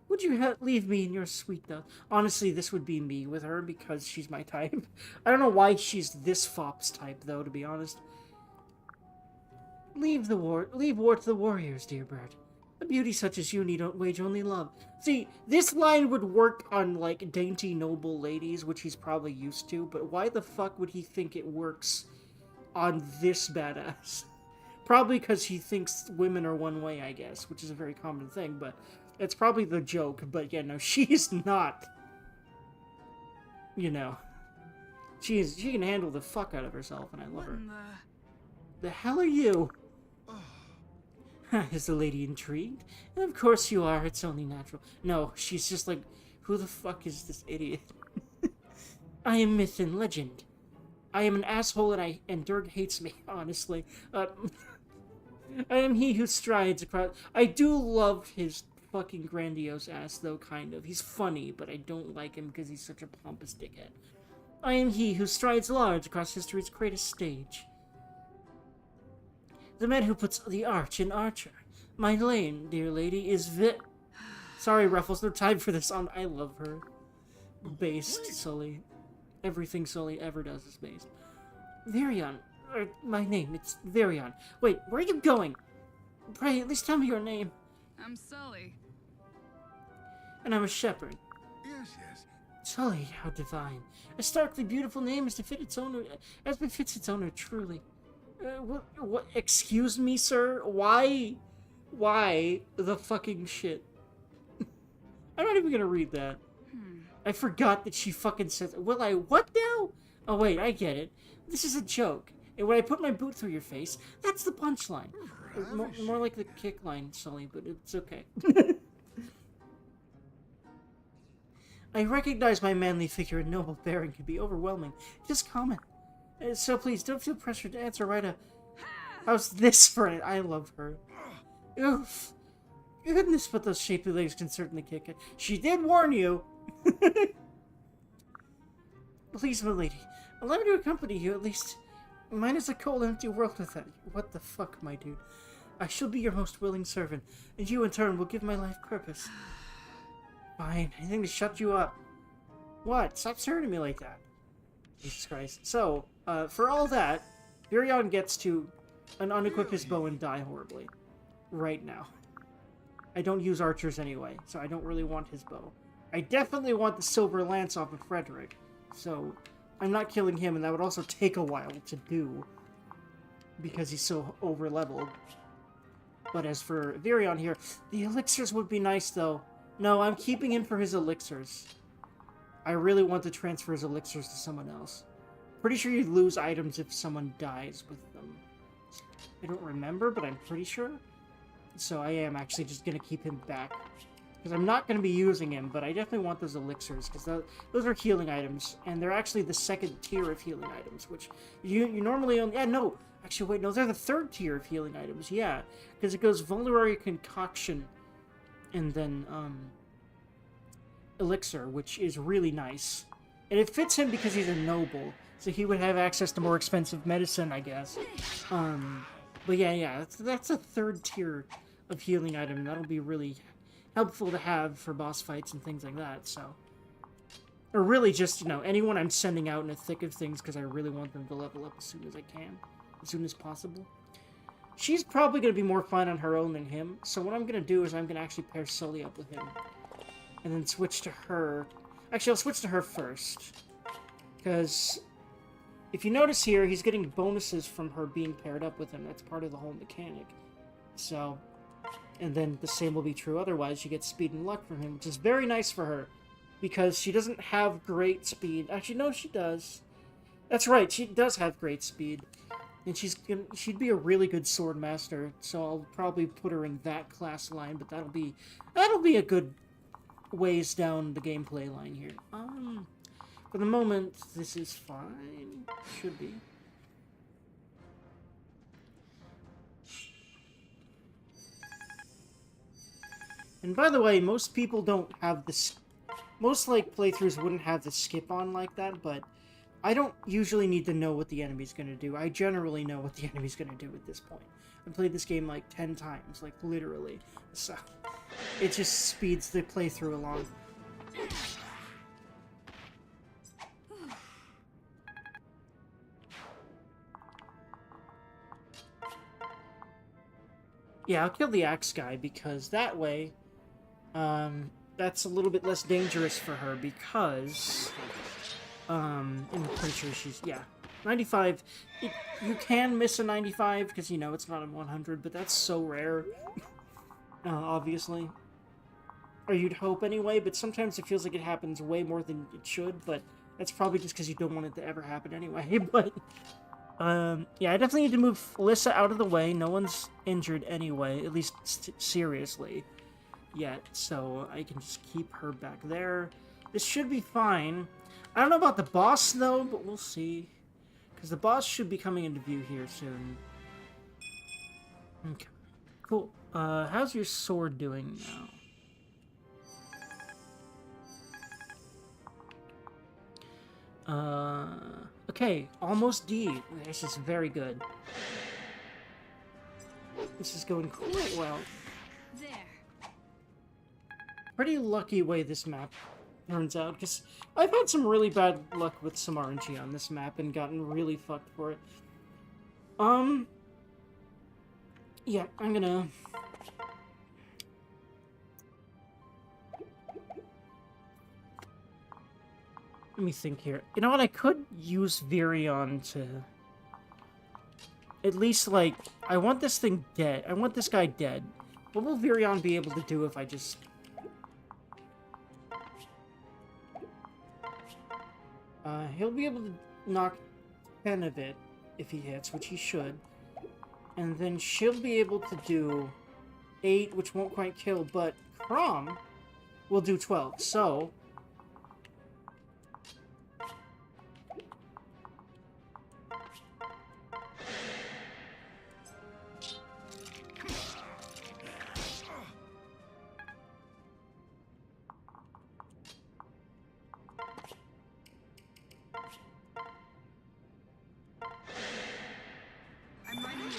Would you leave me in your sweet dove? Honestly, this would be me with her because she's my type. I don't know why she's this fop's type, though, to be honest. Leave war to the warriors, dear bird. A beauty such as you need wage only love. See, this line would work on, like, dainty noble ladies, which he's probably used to, but why the fuck would he think it works on this badass? Probably because he thinks women are one way, I guess, which is a very common thing, but it's probably the joke. But yeah, no, she's not. You know, she can handle the fuck out of herself, and I love her. The hell are you? Is the lady intrigued? Of course you are, it's only natural. No, she's just like, who the fuck is this idiot? I am myth and legend. I am an asshole and Dirk hates me, honestly. I am he who strides across... I do love his fucking grandiose ass, though, kind of. He's funny, but I don't like him because he's such a pompous dickhead. I am he who strides large across history's greatest stage. The man who puts the arch in Archer. My lane, dear lady, is Sorry, Ruffles, no time for this on... I love her. Based, Sully. Everything Sully ever does is based. Varian. My name, it's Varian. Wait, where are you going? Pray, at least tell me your name. I'm Sully. And I'm a shepherd. Yes, yes. Sully, how divine. A starkly beautiful name as befits its owner, truly. What? Excuse me, sir? Why the fucking shit? I'm not even gonna read that. I forgot that she fucking said, what now? Oh wait, I get it. This is a joke. And when I put my boot through your face, that's the punchline. More like the kick line, Sully, but it's okay. I recognize my manly figure and noble bearing can be overwhelming. Just comment. So please, don't feel pressured to answer right up. How's this for it? I love her. Oof. Goodness, but those shapely legs can certainly kick it. She did warn you. Please, my lady, allow me to accompany you at least. Mine is a cold, empty world without you. What the fuck, my dude? I shall be your most willing servant, and you in turn will give my life purpose. Fine, anything to shut you up. What? Stop staring at me like that. Jesus Christ. So, for all that, Virion gets to unequip his bow and die horribly. Right now. I don't use archers anyway, so I don't really want his bow. I definitely want the silver lance off of Frederick, so I'm not killing him, and that would also take a while to do, because he's so over-leveled. But as for Virion here, the elixirs would be nice, though. No, I'm keeping him for his elixirs. I really want to transfer his elixirs to someone else. Pretty sure you lose items if someone dies with them. I don't remember, but I'm pretty sure. So I am actually just going to keep him back. Because I'm not going to be using him, but I definitely want those elixirs, because those are healing items, and they're actually the second tier of healing items, which you normally only... Yeah, no! Actually, wait, no, they're the third tier of healing items, yeah. Because it goes Vulnerary Concoction, and then, Elixir, which is really nice. And it fits him because he's a noble, so he would have access to more expensive medicine, I guess. But yeah, that's a third tier of healing item, and that'll be really helpful to have for boss fights and things like that, so... Or really just, you know, anyone I'm sending out in the thick of things because I really want them to level up as soon as I can. As soon as possible. She's probably going to be more fun on her own than him, so what I'm going to do is I'm going to actually pair Sully up with him. And then switch to her. Actually, I'll switch to her first. Because if you notice here, he's getting bonuses from her being paired up with him. That's part of the whole mechanic. So... And then the same will be true otherwise. You get speed and luck from him, which is very nice for her. Because she doesn't have great speed. Actually, no, she does. That's right, she does have great speed. And she'd be a really good sword master. So I'll probably put her in that class line, but that'll be a good ways down the gameplay line here. For the moment, this is fine. Should be. And by the way, most people don't have this... Most, like, playthroughs wouldn't have the skip on like that, but I don't usually need to know what the enemy's gonna do. I generally know what the enemy's gonna do at this point. I've played this game like 10 times, like literally. So it just speeds the playthrough along. Yeah, I'll kill the axe guy because that way, that's a little bit less dangerous for her because, I'm pretty sure she's, yeah, 95, you can miss a 95 because, you know, it's not a 100, but that's so rare, obviously. Or you'd hope anyway, but sometimes it feels like it happens way more than it should, but that's probably just because you don't want it to ever happen anyway, but... yeah, I definitely need to move Alyssa out of the way. No one's injured anyway, at least seriously yet, so I can just keep her back there. This should be fine. I don't know about the boss, though, but we'll see. Because the boss should be coming into view here soon. Okay, cool. How's your sword doing now? Okay, almost D. This is very good. This is going quite well. There. Pretty lucky way this map turns out, because I've had some really bad luck with some RNG on this map and gotten really fucked for it. Yeah, I'm gonna... Let me think here. You know what? I could use Virion to... At least, like... I want this thing dead. I want this guy dead. What will Virion be able to do if I just... He'll be able to knock 10 of it if he hits, which he should. And then she'll be able to do 8, which won't quite kill, but Crom will do 12. So... I'm right here.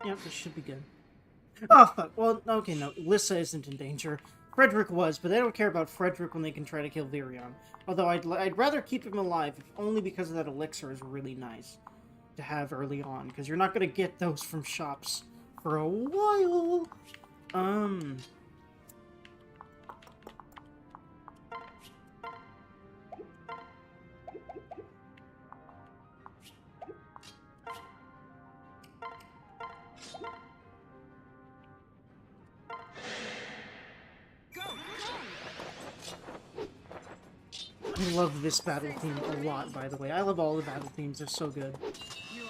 Yep, this should be good. Oh, fuck. Well, okay, no. Lissa isn't in danger. Frederick was, but they don't care about Frederick when they can try to kill Virion. Although I'd rather keep him alive, if only because of that elixir is really nice to have early on, because you're not going to get those from shops for a while. I love this battle theme a lot, by the way. I love all the battle themes, they're so good. You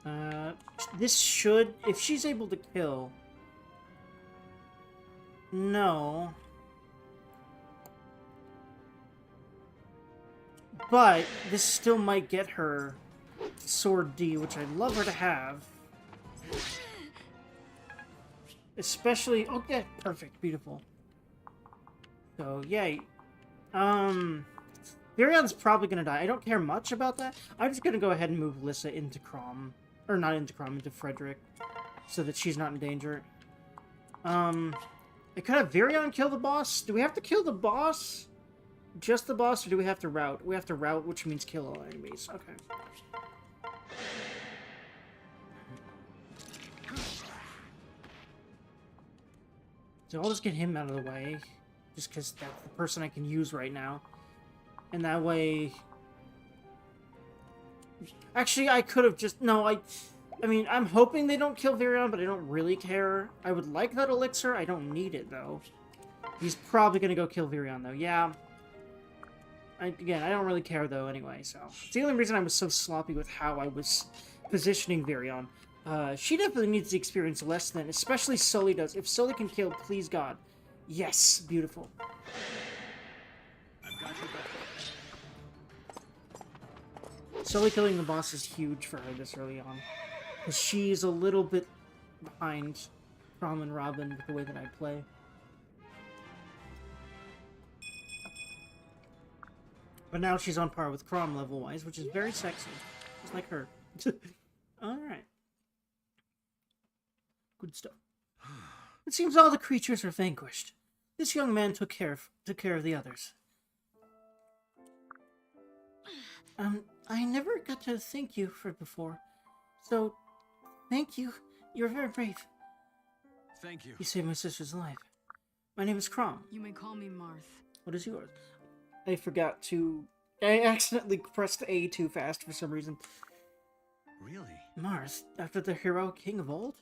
alright? This should... If she's able to kill... No. But, this still might get her Sword D, which I'd love her to have. Especially... Oh, yeah, perfect, beautiful. So, yay. Virion's probably gonna die. I don't care much about that. I'm just gonna go ahead and move Lissa into Crom. Or not into Crom, into Frederick. So that she's not in danger. I could have Virion kill the boss. Do we have to kill the boss? Just the boss, or do we have to route? We have to route, which means kill all enemies. Okay. So I'll just get him out of the way. Just because that's the person I can use right now. And that way... Actually, I could have just... No, I mean, I'm hoping they don't kill Virion, but I don't really care. I would like that elixir. I don't need it, though. He's probably going to go kill Virion, though. Yeah. Again, I don't really care though anyway, so. It's the only reason I was so sloppy with how I was positioning Virion. She definitely needs to experience less than, especially Sully does. If Sully can kill, please God. Yes, beautiful. I've got your back. Sully killing the boss is huge for her this early on. Because she's a little bit behind Prom and Robin with the way that I play. But now she's on par with Crom level-wise, which is very sexy. Just like her. Alright. Good stuff. It seems all the creatures are vanquished. This young man took care of the others. I never got to thank you for before. So, thank you. You're very brave. Thank you. You saved my sister's life. My name is Crom. You may call me Marth. What is yours? I forgot to... I accidentally pressed A too fast for some reason. Really? Marth, after the heroic king of old?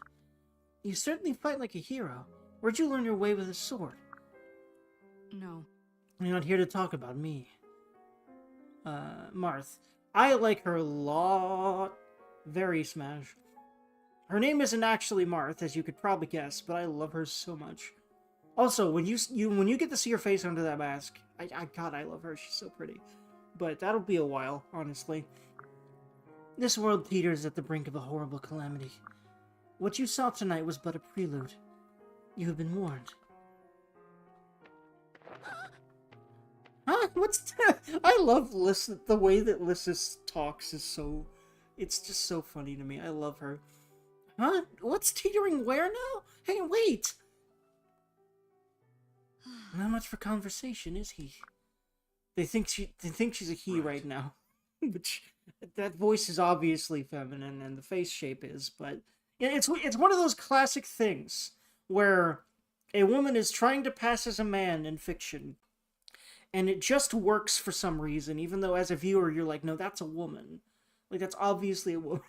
You certainly fight like a hero. Where'd you learn your way with a sword? No. You're not here to talk about me. Marth. I like her a lot. Very smash. Her name isn't actually Marth, as you could probably guess, but I love her so much. Also, when you get to see her face under that mask, God, I love her. She's so pretty. But that'll be a while, honestly. This world teeters at the brink of a horrible calamity. What you saw tonight was but a prelude. You have been warned. Huh? What's that? I love Lissa. The way that Lissa talks is so... It's just so funny to me. I love her. Huh? What's teetering where now? Hey, wait! Not much for conversation, is he? They think she's a he right now. Which, that voice is obviously feminine, and the face shape is, but... It's one of those classic things where a woman is trying to pass as a man in fiction, and it just works for some reason, even though as a viewer you're like, no, that's a woman. Like, that's obviously a woman.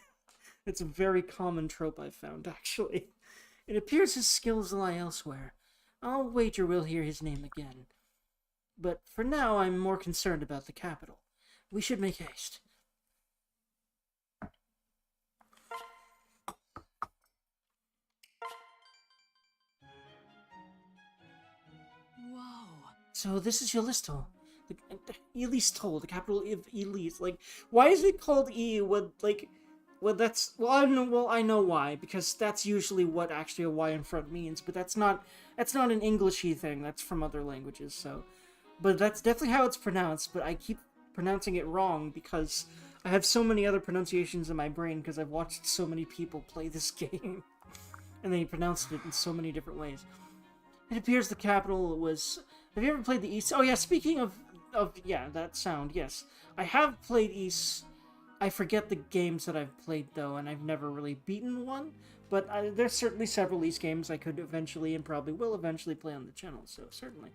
It's a very common trope I've found, actually. It appears his skills lie elsewhere. I'll wager we'll hear his name again. But for now, I'm more concerned about the capital. We should make haste. Whoa. So this is Ylisto. Ylisto, the capital of Elise. Like, why is it called E? I know why, because that's usually what actually a Y in front means, but that's not an Englishy thing, that's from other languages, so... But that's definitely how it's pronounced, but I keep pronouncing it wrong because I have so many other pronunciations in my brain because I've watched so many people play this game. And they pronounced it in so many different ways. It appears the capital was... Have you ever played the East? Oh yeah, speaking of yeah, that sound, yes. I have played East... I forget the games that I've played, though, and I've never really beaten one. But there's certainly several East games I could eventually, and probably will eventually, play on the channel, so certainly.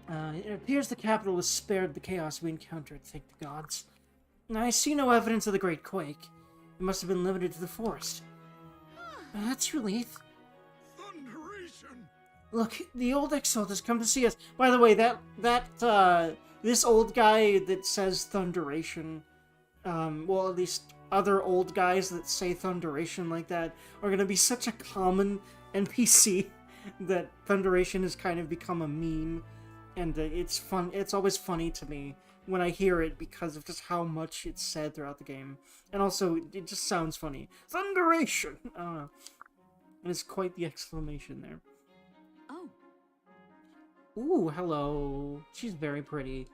It appears the capital was spared the chaos we encountered, thank the gods. I see no evidence of the Great Quake. It must have been limited to the forest. That's relief. Thunderation! Look, the old exalt has come to see us. By the way, this old guy that says Thunderation, well, at least other old guys that say Thunderation like that, are gonna be such a common NPC that Thunderation has kind of become a meme. And it's fun. It's always funny to me when I hear it because of just how much it's said throughout the game. And also, it just sounds funny. Thunderation! I don't know. And it's quite the exclamation there. Oh. Ooh, hello. She's very pretty.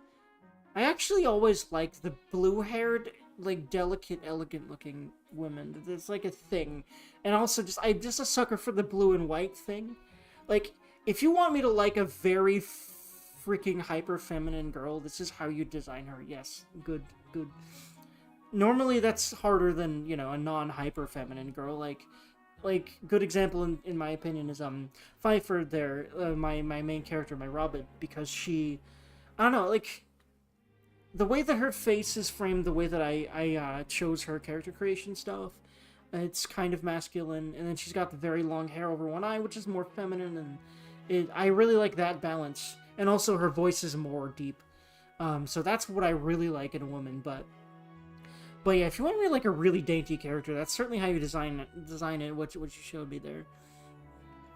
I actually always liked the blue-haired, like, delicate, elegant-looking women. It's like a thing. And also, I'm just a sucker for the blue and white thing. Like, if you want me to like a very freaking hyper-feminine girl, this is how you design her. Yes, good. Normally that's harder than, you know, a non-hyper-feminine girl. Like, good example in my opinion is, Pfeiffer there, my main character, my Robin, because she, I don't know, like, the way that her face is framed, the way that I chose her character creation stuff, it's kind of masculine, and then she's got the very long hair over one eye, which is more feminine, and I really like that balance. And also, her voice is more deep. So that's what I really like in a woman, but yeah, if you want me like a really dainty character, that's certainly how you design it, what you showed me there.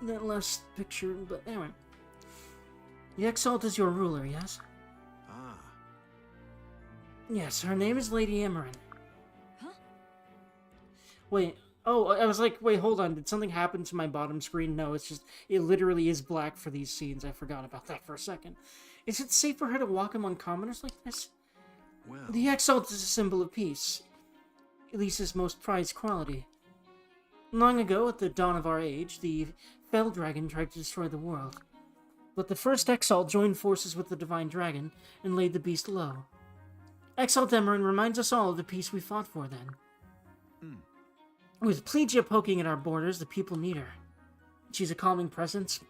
That last picture, but anyway. The Exalt is your ruler, yes? Ah. Yes, her name is Lady Emmeryn. Huh? Wait, oh, I was like, wait, hold on, did something happen to my bottom screen? No, it's just, it literally is black for these scenes. I forgot about that for a second. Is it safe for her to walk among commoners like this? Well. The Exalt is a symbol of peace. Elisa's most prized quality. Long ago, at the dawn of our age, the Fell Dragon tried to destroy the world. But the first Exalt joined forces with the Divine Dragon and laid the beast low. Exalt Emmeryn reminds us all of the peace we fought for then. With Plegia poking at our borders, the people need her. She's a calming presence.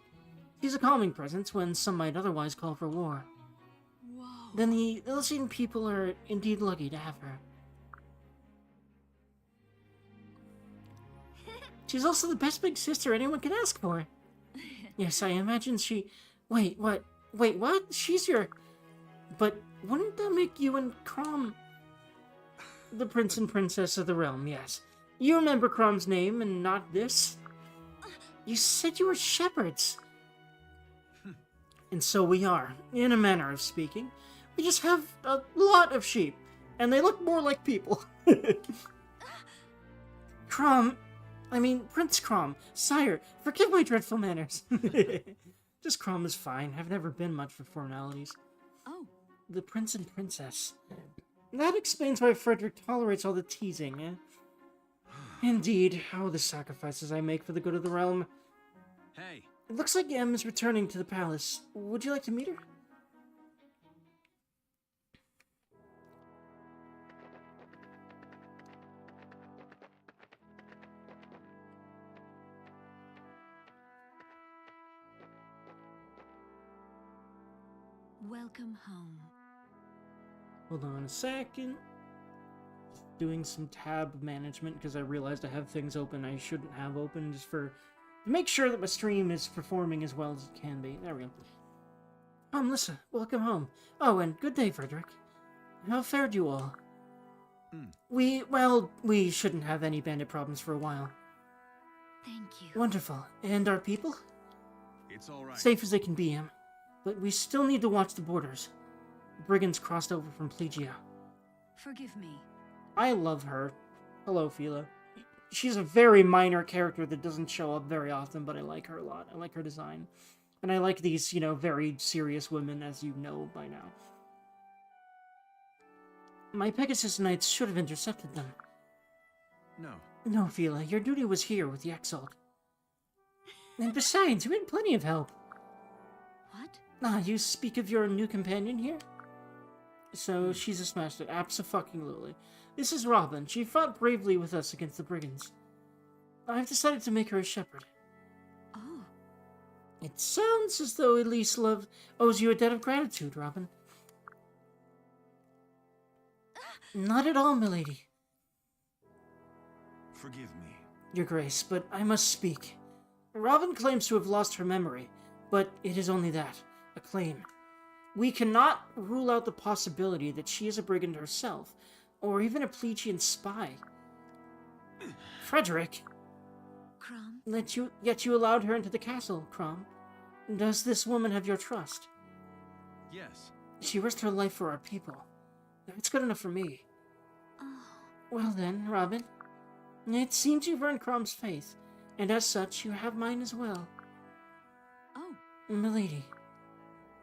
She's a calming presence when some might otherwise call for war. Whoa. Then the Elysian people are indeed lucky to have her. She's also the best big sister anyone could ask for. Yes, I imagine she... Wait, what? Wait, what? She's your... But wouldn't that make you and Crom... The prince and princess of the realm, yes. You remember Crom's name and not this? You said you were shepherds. And so we are, in a manner of speaking. We just have a lot of sheep, and they look more like people. Prince Crom, sire, forgive my dreadful manners. Just Crom is fine. I've never been much for formalities. Oh. The prince and princess. That explains why Frederick tolerates all the teasing, eh? Indeed, oh, the sacrifices I make for the good of the realm. Hey. It looks like Em is returning to the palace. Would you like to meet her? Welcome home. Hold on a second. Doing some tab management because I realized I have things open I shouldn't have open just to make sure that my stream is performing as well as it can be. There we go. Melissa, welcome home. Oh, and good day, Frederick. How fared you all? We shouldn't have any bandit problems for a while. Thank you. Wonderful. And our people? It's all right. Safe as they can be, Em. But we still need to watch the borders. Brigands crossed over from Plegia. Forgive me. I love her. Hello, Fila. She's a very minor character that doesn't show up very often, but I like her a lot. I like her design. And I like these, very serious women, as you know by now. My Pegasus Knights should have intercepted them. No. No, Fila, your duty was here with the Exalt. And besides, you had plenty of help. What? Ah, you speak of your new companion here? So, she's a smash hit. Abso-fucking-lutely. This is Robin. She fought bravely with us against the brigands. I've decided to make her a shepherd. Oh. It sounds as though Elise owes you a debt of gratitude, Robin. Not at all, milady. Forgive me. Your Grace, but I must speak. Robin claims to have lost her memory, but it is only that, a claim. We cannot rule out the possibility that she is a brigand herself, or even a Plegian spy. Frederick! Crom? Yet you allowed her into the castle, Crom. Does this woman have your trust? Yes. She risked her life for our people. It's good enough for me. Oh. Well then, Robin, it seems you've earned Crom's faith, and as such, you have mine as well. Oh. Milady.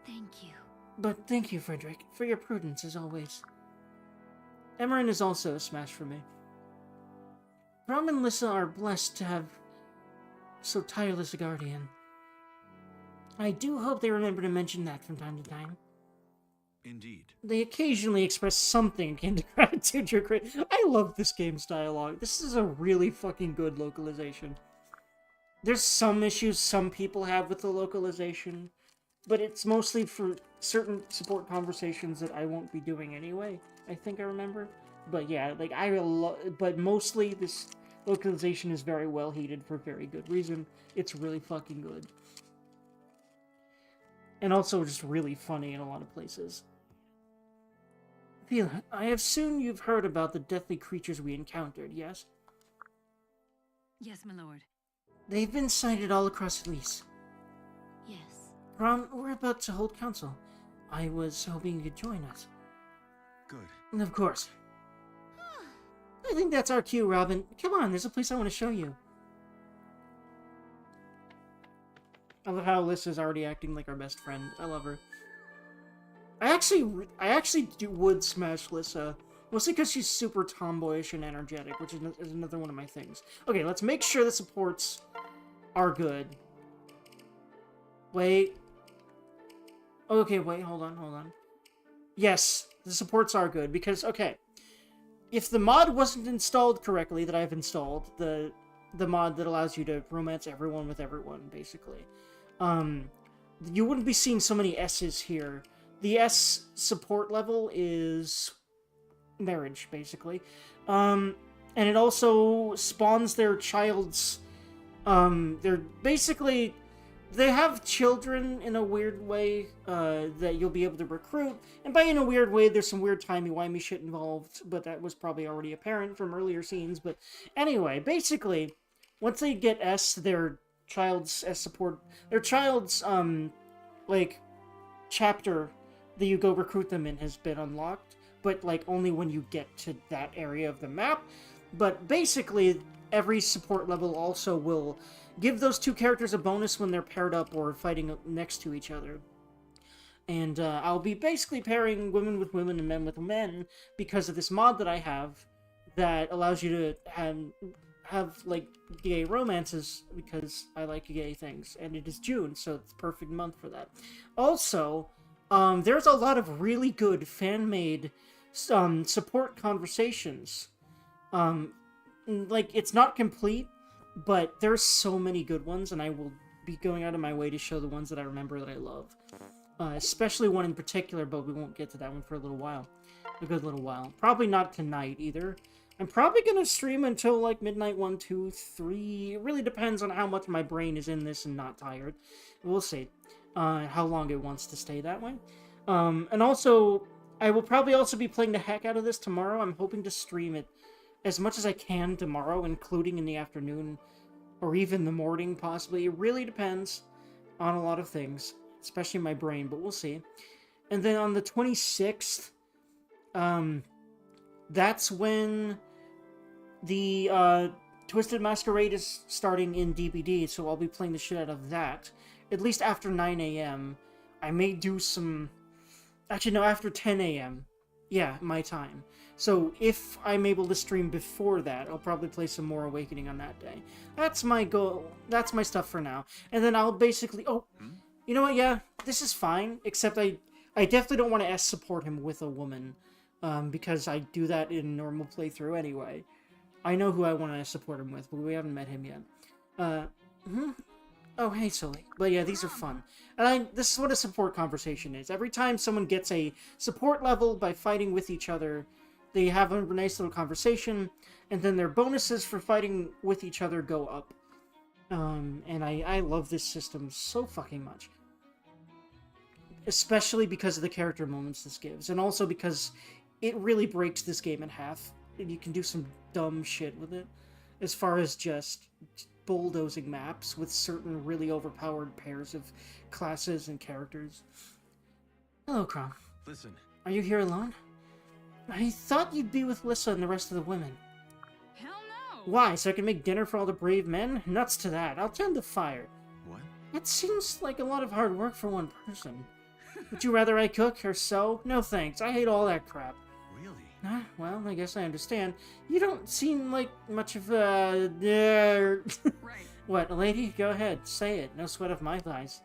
Thank you. But thank you, Frederick, for your prudence as always. Emmeryn is also a smash for me. Crom and Lissa are blessed to have so tireless a guardian. I do hope they remember to mention that from time to time. Indeed. They occasionally express something akin to gratitude to your I love this game's dialogue. This is a really fucking good localization. There's some issues some people have with the localization, but it's mostly for certain support conversations that I won't be doing anyway, I think I remember. But yeah, like, but mostly this localization is very well heated for very good reason. It's really fucking good. And also just really funny in a lot of places. Vila, I have soon you've heard about the deathly creatures we encountered, yes? Yes, my lord. They've been sighted all across Elise. Yes. Rom, we're about to hold council. I was hoping you could join us. Good. And of course. I think that's our cue, Robin. Come on, there's a place I want to show you. I love how Alyssa's already acting like our best friend. I love her. I actually would smash Lissa. Mostly because she's super tomboyish and energetic, which is another one of my things. Okay, let's make sure the supports are good. Wait. Okay, wait, hold on. Yes, the supports are good, because, okay. If the mod wasn't installed correctly, that I've installed, the mod that allows you to romance everyone with everyone, basically, you wouldn't be seeing so many S's here. The S support level is marriage, basically. And it also spawns their child's, they're basically, they have children in a weird way, that you'll be able to recruit. And by in a weird way, there's some weird timey-wimey shit involved, but that was probably already apparent from earlier scenes. But anyway, basically, once they get S, their child's S support, their child's, like, chapter that you go recruit them in has been unlocked, but, like, only when you get to that area of the map. But basically, every support level also will give those two characters a bonus when they're paired up or fighting next to each other. And I'll be basically pairing women with women and men with men because of this mod that I have that allows you to have like, gay romances, because I like gay things. And it is June, so it's a perfect month for that. Also, there's a lot of really good fan-made support conversations. Like, it's not complete, but there's so many good ones, and I will be going out of my way to show the ones that I remember that I love. Especially one in particular, but we won't get to that one for a little while. A good little while. Probably not tonight, either. I'm probably gonna stream until, like, midnight 1, 2, 3. It really depends on how much my brain is in this and not tired. We'll see. How long it wants to stay that way. And also, I will probably also be playing the heck out of this tomorrow. I'm hoping to stream it as much as I can tomorrow, including in the afternoon, or even the morning, possibly. It really depends on a lot of things, especially my brain, but we'll see. And then on the 26th, that's when the Twisted Masquerade is starting in DBD, so I'll be playing the shit out of that, at least after 9 a.m. I may do some... Actually, no, after 10 a.m. Yeah, my time. So, if I'm able to stream before that, I'll probably play some more Awakening on that day. That's my goal. That's my stuff for now. And then I'll basically... Oh, you know what? Yeah, this is fine. Except I definitely don't want to support him with a woman. Because I do that in normal playthrough anyway. I know who I want to support him with, but we haven't met him yet. Oh, hey, Sully. But yeah, these are fun. And this is what a support conversation is. Every time someone gets a support level by fighting with each other, they have a nice little conversation, and then their bonuses for fighting with each other go up. And I love this system so fucking much. Especially because of the character moments this gives, and also because it really breaks this game in half, and you can do some dumb shit with it, as far as just bulldozing maps with certain really overpowered pairs of classes and characters. Hello, Crom. Listen, Are you here alone? I thought you'd be with Lissa and the rest of the women. Hell no! Why, so I can make dinner for all the brave men? Nuts to that. I'll tend the fire. what? It seems like a lot of hard work for one person. Would you rather I cook or sew? No thanks, I hate all that crap. Really? Well, I guess I understand. You don't seem like much of a... Right. What, a lady? Go ahead, say it. No sweat off my thighs.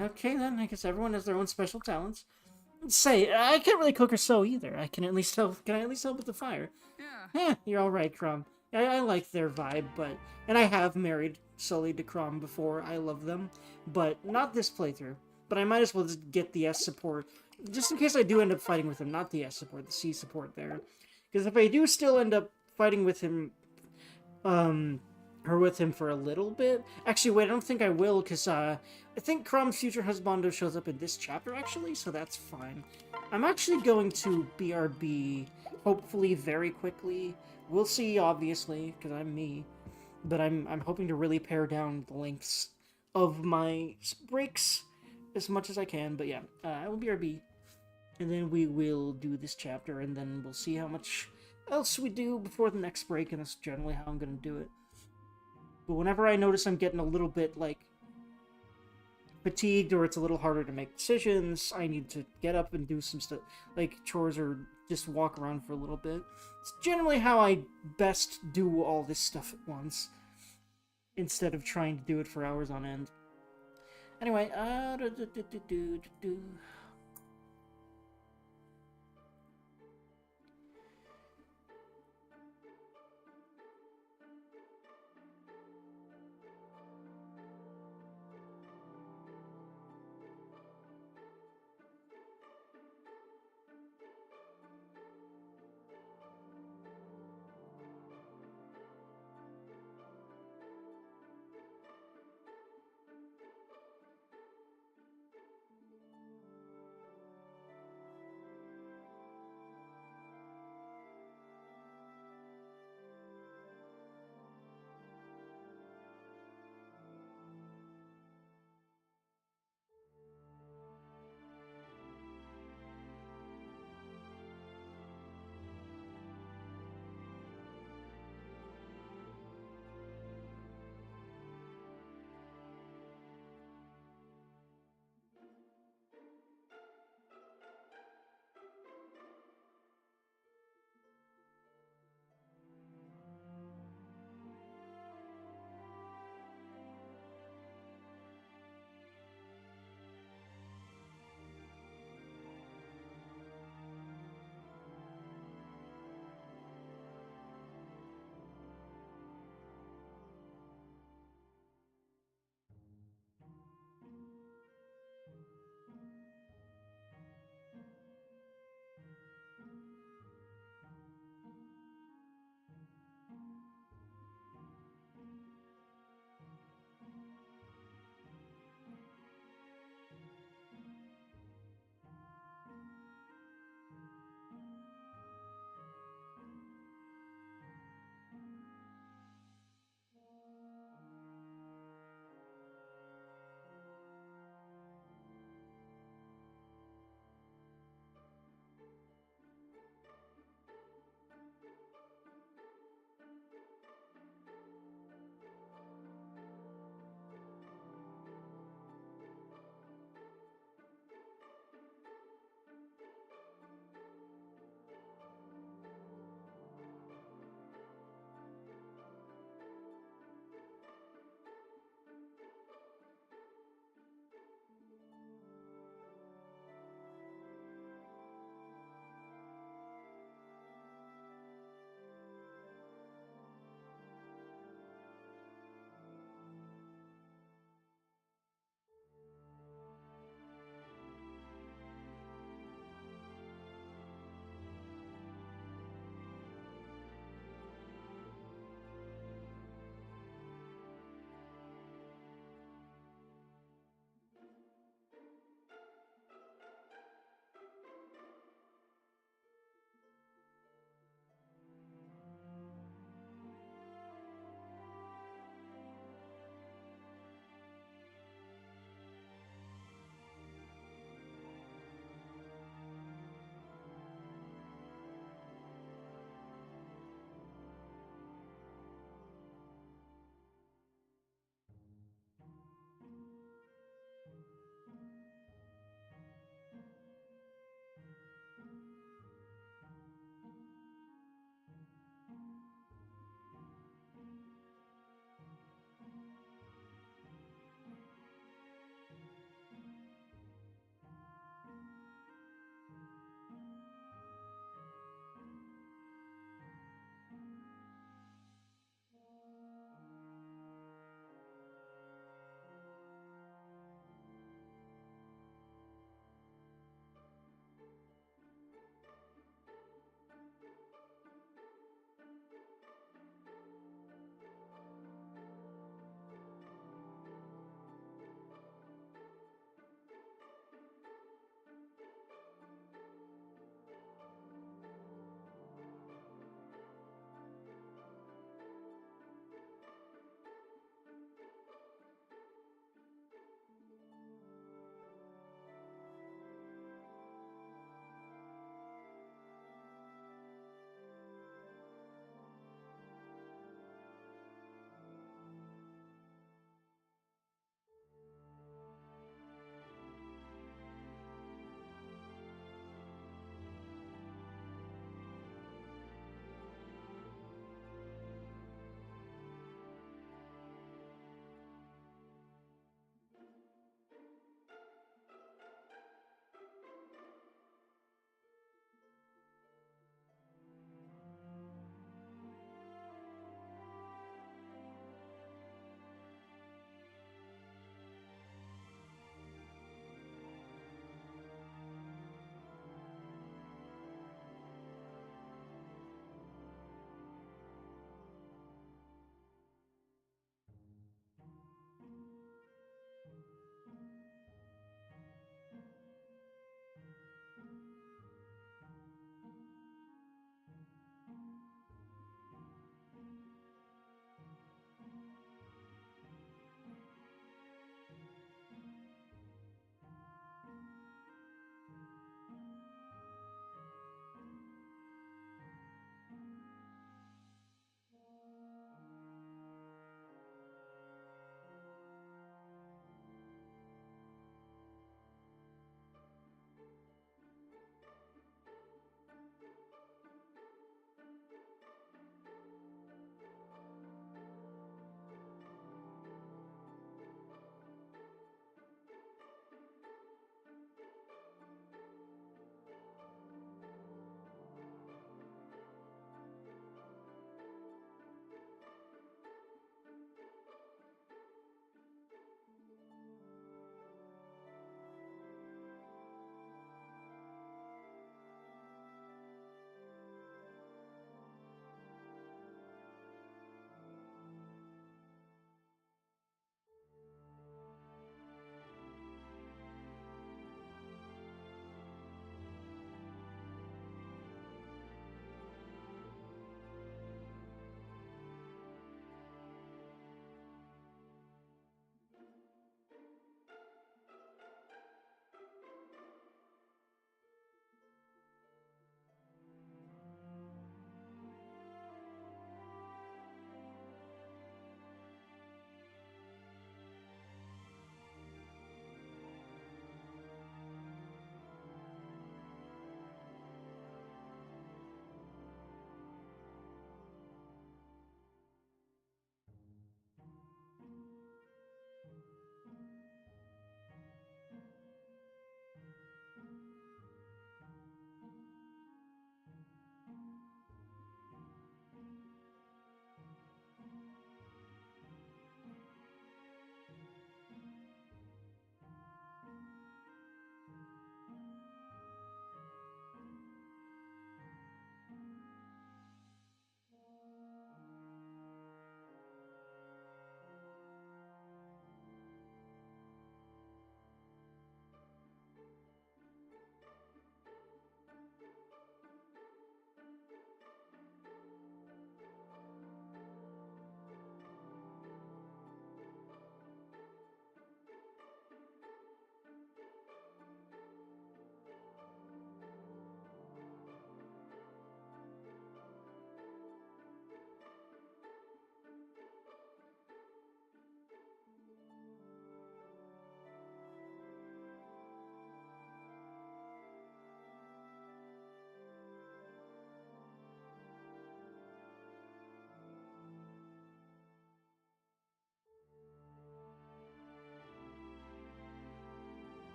Okay then, I guess everyone has their own special talents. Say, I can't really cook or sew either. I can at least help. Can I at least help with the fire? Yeah. You're all right, Crom. I like their vibe, but... And I have married Sully to Crom before. I love them. But not this playthrough. But I might as well just get the S support. Just in case I do end up fighting with him. Not the S support, the C support there. Because if I do still end up fighting with him... her with him for a little bit. Actually, wait, I don't think I will, because I think Crom's future husbando shows up in this chapter, actually, so that's fine. I'm actually going to BRB, hopefully very quickly. We'll see, obviously, because I'm me. But I'm hoping to really pare down the lengths of my breaks as much as I can. But yeah, I will BRB. And then we will do this chapter, and then we'll see how much else we do before the next break, and that's generally how I'm going to do it. But whenever I notice I'm getting a little bit, like, fatigued or it's a little harder to make decisions, I need to get up and do some stuff, like chores or just walk around for a little bit. It's generally how I best do all this stuff at once, instead of trying to do it for hours on end. Anyway,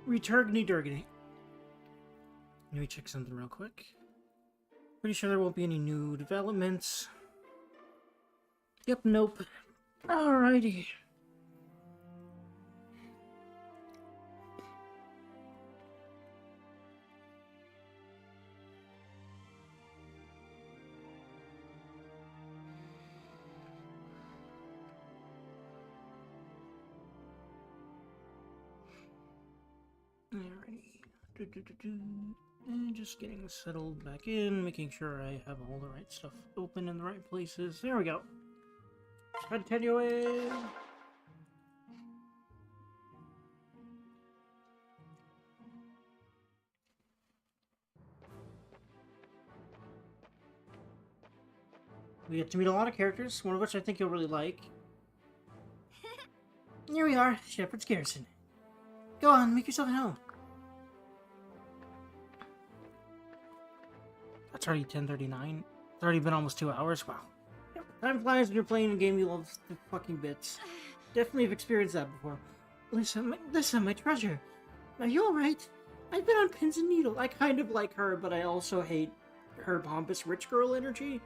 Returgny Durgany. Let me check something real quick. Pretty sure there won't be any new developments. Yep, nope. Alrighty. Alrighty. And just getting settled back in, making sure I have all the right stuff open in the right places. There we go. Continuing. We get to meet a lot of characters, one of which I think you'll really like. Here we are, Shepherd's Garrison. Go on, make yourself at home. That's already 10:39. It's already been almost 2 hours. Wow. Yep. Time flies when you're playing a game you love the fucking bits. Definitely have experienced that before. Lisa, my treasure. Are you alright? I've been on pins and needles. I kind of like her, but I also hate her pompous rich girl energy.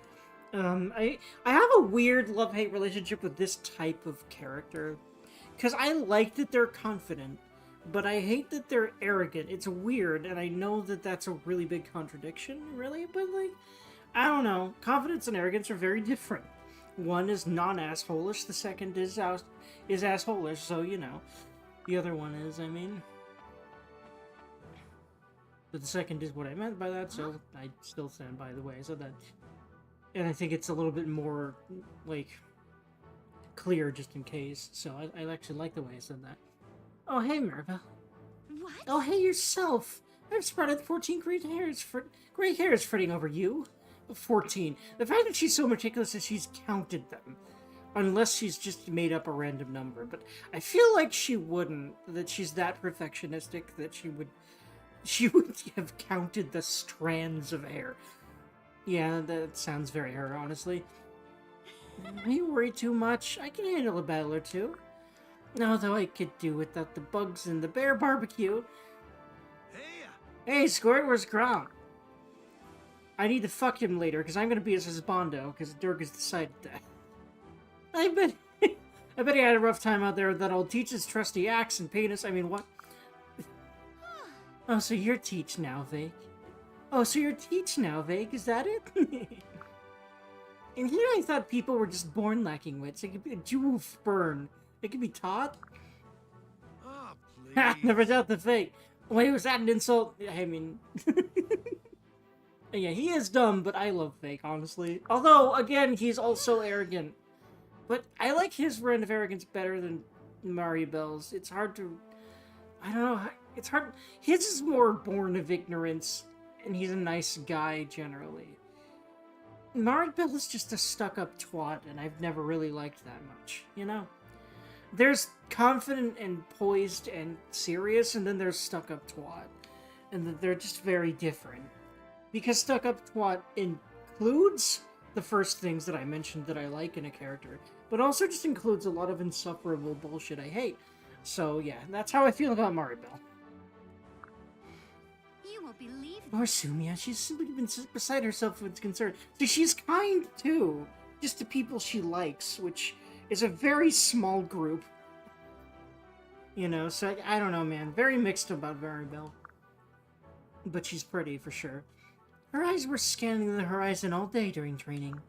I have a weird love-hate relationship with this type of character. Because I like that they're confident, but I hate that they're arrogant. It's weird, and I know that that's a really big contradiction, really, but, like, I don't know. Confidence and arrogance are very different. One is non-assholish, the second is assholish, so, you know. The other one is, I mean. But the second is what I meant by that, so I still stand by the way, so that... And I think it's a little bit more, like, clear just in case, so I actually like the way I said that. Oh, hey, Maribel. What? Oh, hey, yourself. I've spotted 14 gray hairs fretting over you. 14. The fact that she's so meticulous is she's counted them. Unless she's just made up a random number. But I feel like she wouldn't. That she's that perfectionistic that she would have counted the strands of hair. Yeah, that sounds very her, honestly. You worry too much. I can handle a battle or two. Although I could do without the bugs in the bear barbecue. Hey, Squirt, where's Grom? I need to fuck him later, because I'm going to be his husbando, because Dirk has decided that. I bet he had a rough time out there that I'll teach his trusty axe and penis. I mean, what? Oh, so you're Teach now, Vake. Is that it? And here I thought people were just born lacking wits. It could be a jewel burn. It could be taught. Oh, Ha! please. Never doubt the fate. Wait, was that an insult? I mean... Yeah, he is dumb, but I love Fake, honestly. Although, again, he's also arrogant. But I like his brand of arrogance better than Maribel's. It's hard to... I don't know. It's hard... His is more born of ignorance, and he's a nice guy, generally. Maribel is just a stuck-up twat, and I've never really liked that much, you know? There's confident and poised and serious, and then there's stuck-up twat. And they're just very different. Because stuck-up twat includes the first things that I mentioned that I like in a character, but also just includes a lot of insufferable bullshit I hate. So yeah, that's how I feel about Maribel. You won't believe Poor Sumia, she's simply been beside herself with concern. So she's kind, too. Just to people she likes, which is a very small group. You know, so I don't know, man. Very mixed about Maribel. But she's pretty, for sure. Her eyes were scanning the horizon all day during training.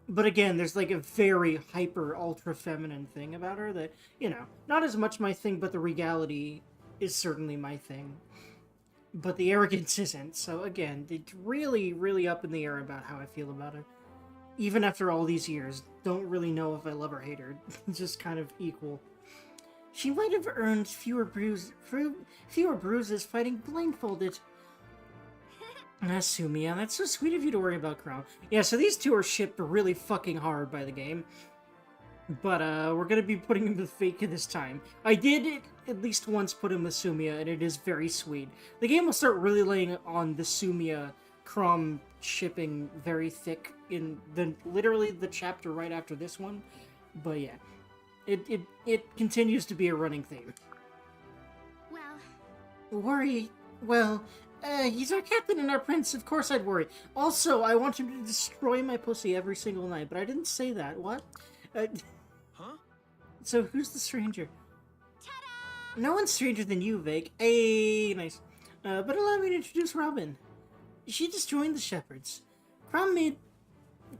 But again, there's like a very hyper, ultra-feminine thing about her that, you know, not as much my thing, but the regality is certainly my thing. But the arrogance isn't, so again, it's really, really up in the air about how I feel about her. Even after all these years, don't really know if I love or hate her. It's just kind of equal. She might have earned fewer bruises fighting blindfolded. Sumia, that's so sweet of you to worry about, Crown. Yeah, so these two are shipped really fucking hard by the game. But, we're gonna be putting him with Fake this time. I did at least once put him with Sumia, and it is very sweet. The game will start really laying on the Sumia Crom shipping very thick in literally the chapter right after this one. But yeah, it continues to be a running theme. Well, Worry? Well, he's our captain and our prince. Of course I'd worry. Also, I want him to destroy my pussy every single night, but I didn't say that. What? Huh? So who's the stranger? No one's stranger than you, Vake. Hey, nice. But allow me to introduce Robin. She just joined the Shepherds. Crom made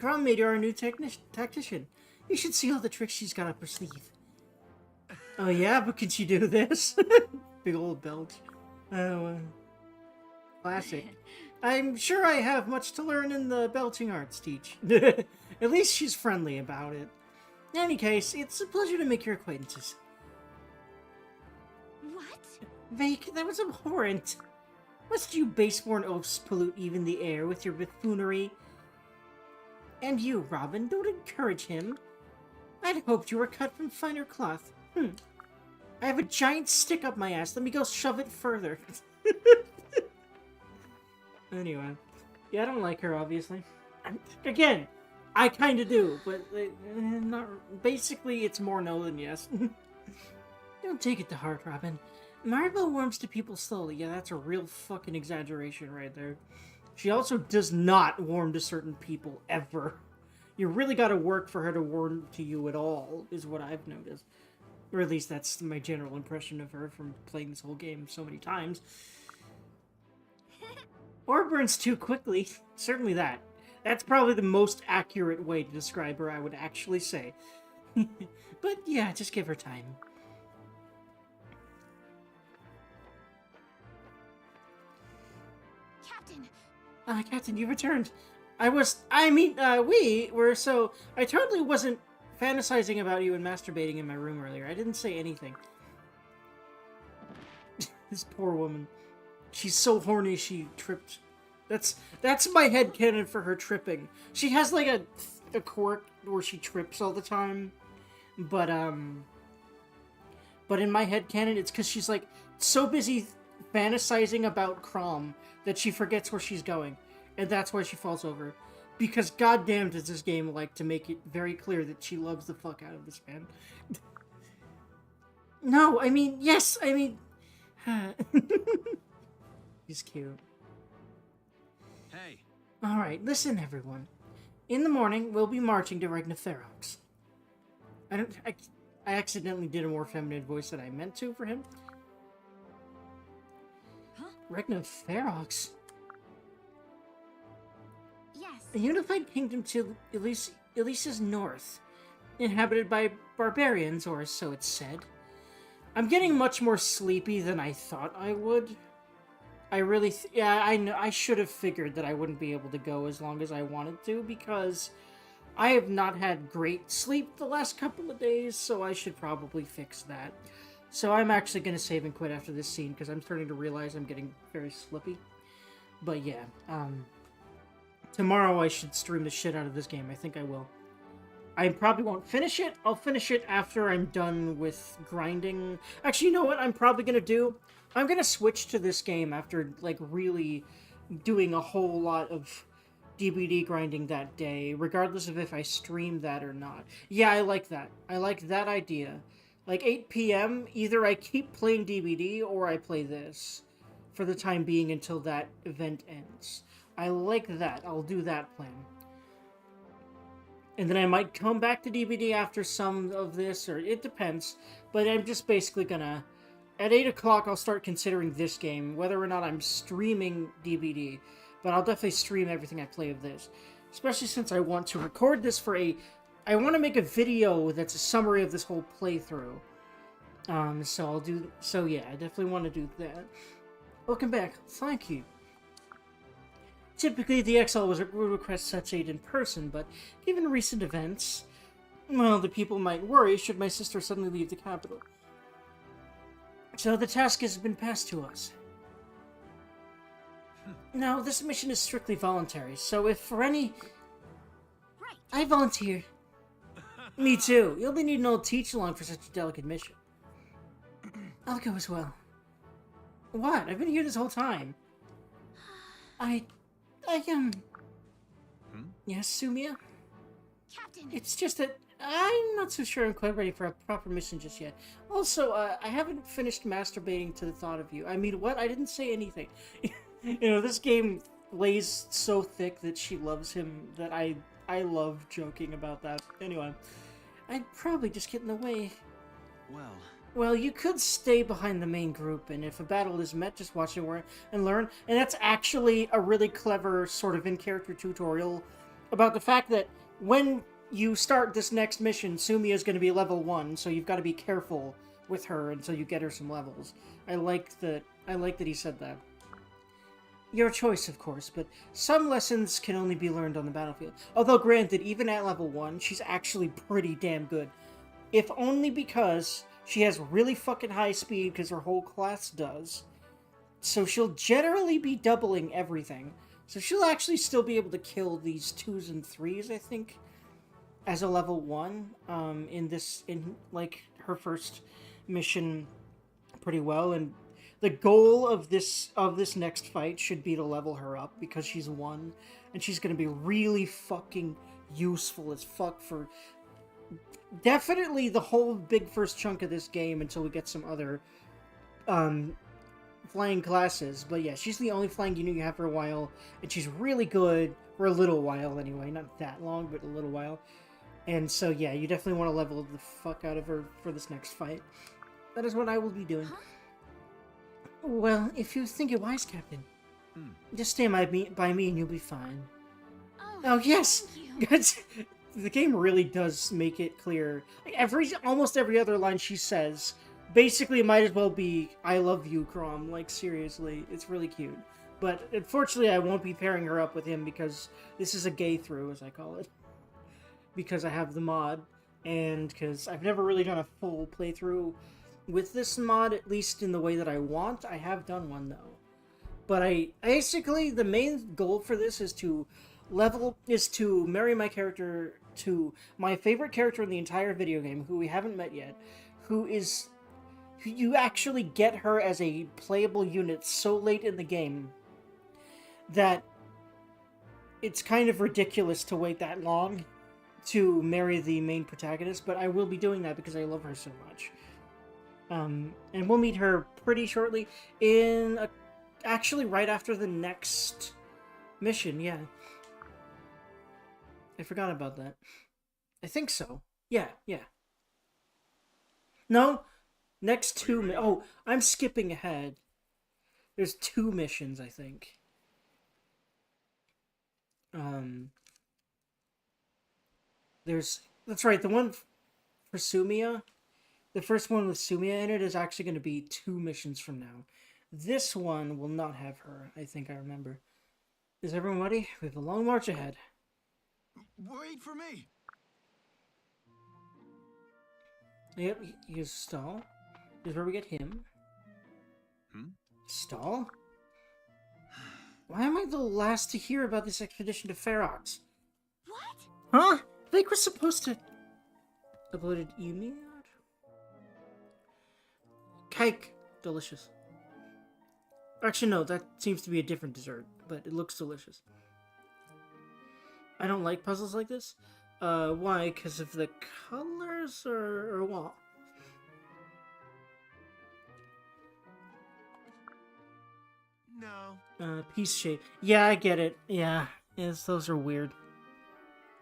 her our new tactician. You should see all the tricks she's got up her sleeve. Oh yeah, but can she do this? Big old belch. Oh, classic. I'm sure I have much to learn in the belching arts teach. At least she's friendly about it. In any case, it's a pleasure to make your acquaintances. What? Vake, that was abhorrent. Must you baseborn oafs pollute even the air with your buffoonery? And you, Robin, don't encourage him. I'd hoped you were cut from finer cloth. I have a giant stick up my ass. Let me go shove it further. Anyway. Yeah, I don't like her, obviously. Again, I kind of do, but not. Basically, it's more no than yes. Don't take it to heart, Robin. Maribel warms to people slowly. Yeah, that's a real fucking exaggeration right there. She also does not warm to certain people, ever. You really gotta work for her to warm to you at all, is what I've noticed. Or at least that's my general impression of her from playing this whole game so many times. Or burns too quickly. Certainly that. That's probably the most accurate way to describe her, I would actually say. But yeah, just give her time. Captain, you returned. We were so... I totally wasn't fantasizing about you and masturbating in my room earlier. I didn't say anything. This poor woman. She's so horny she tripped. That's my headcanon for her tripping. She has like a quirk where she trips all the time. But in my headcanon, it's because she's like so busy fantasizing about Crom that she forgets where she's going. And that's why she falls over. Because goddamn does this game like to make it very clear that she loves the fuck out of this man. No, I mean, yes, I mean... He's cute. Hey. Alright, listen everyone. In the morning, we'll be marching to Regnaferox. I accidentally did a more feminine voice than I meant to for him. Huh? Regnaferox? Yes. A unified kingdom to Elisa's north, inhabited by barbarians, or so it's said. I'm getting much more sleepy than I thought I would. I should have figured that I wouldn't be able to go as long as I wanted to, because I have not had great sleep the last couple of days, so I should probably fix that. So I'm actually going to save and quit after this scene, because I'm starting to realize I'm getting very slippy. But yeah, tomorrow I should stream the shit out of this game. I think I will. I probably won't finish it. I'll finish it after I'm done with grinding. Actually, you know what I'm probably going to do? I'm going to switch to this game after, like, really doing a whole lot of DBD grinding that day, regardless of if I stream that or not. Yeah, I like that. I like that idea. Like, 8 p.m., either I keep playing DBD or I play this for the time being until that event ends. I like that. I'll do that plan. And then I might come back to DBD after some of this, or it depends. But I'm just basically gonna... At 8 o'clock, I'll start considering this game, whether or not I'm streaming DBD. But I'll definitely stream everything I play of this. Especially since I want to record this for a... I want to make a video that's a summary of this whole playthrough. So I'll do... So yeah, I definitely want to do that. Welcome back. Thank you. Typically, the Exile would request such aid in person, but given recent events, well, the people might worry should my sister suddenly leave the capital. So the task has been passed to us. Now, this mission is strictly voluntary, so if for any... Right. I volunteer. Me too. You'll be needing an old teach-along for such a delicate mission. I'll go as well. What? I've been here this whole time. Hmm? Yes, Sumia? Captain. It's just that I'm not so sure I'm quite ready for a proper mission just yet. Also, I haven't finished masturbating to the thought of you. I mean, what? I didn't say anything. This game lays so thick that she loves him that I love joking about that. Anyway, I'd probably just get in the way. Well, Well, you could stay behind the main group, and if a battle is met, just watch and learn. And that's actually a really clever sort of in-character tutorial about the fact that when you start this next mission, Sumia is going to be level 1, so you've got to be careful with her until you get her some levels. I like that he said that. Your choice, of course, but some lessons can only be learned on the battlefield. Although, granted, even at level 1, she's actually pretty damn good. If only because she has really fucking high speed, because her whole class does. So she'll generally be doubling everything. So she'll actually still be able to kill these 2s and 3s, I think, as a level 1, in her first mission pretty well. And the goal of this next fight should be to level her up, because she's 1, and she's going to be really fucking useful as fuck for definitely the whole big first chunk of this game until we get some other flying classes. But yeah, she's the only flying unit you have for a while, and she's really good for a little while anyway. Not that long, but a little while. And so yeah, you definitely want to level the fuck out of her for this next fight. That is what I will be doing. Huh? Well, if you think it wise, Captain, just stand by me and you'll be fine. Oh yes! Thank you. The game really does make it clear. Almost every other line she says basically might as well be, I love you, Crom. Like, seriously, it's really cute. But unfortunately, I won't be pairing her up with him because this is a gay through, as I call it. Because I have the mod, and because I've never really done a full playthrough with this mod, at least in the way that I want. I have done one, though. But basically, the main goal for this is to marry my character to my favorite character in the entire video game, who we haven't met yet, who you actually get her as a playable unit so late in the game that it's kind of ridiculous to wait that long to marry the main protagonist, but I will be doing that because I love her so much. And we'll meet her pretty shortly actually right after the next mission, yeah. I forgot about that. I think so. Yeah. No, next 2 oh, I'm skipping ahead. There's 2 missions, I think. That's right, the one for Sumia, the first one with Sumia in it is actually going to be 2 missions from now. This one will not have her, I think I remember. Is everyone ready? We have a long march ahead. wait for me. Yep, here's Stall. Here's where we get him. Stall? Why am I the last to hear about this expedition to Ferox? What? Huh? Blake was supposed to... Uploaded email? Cake. Delicious. Actually, no, that seems to be a different dessert, but it looks delicious. I don't like puzzles like this. Why? Because of the colors or what? No. Piece shape. Yeah, I get it. Yeah. Yes, those are weird.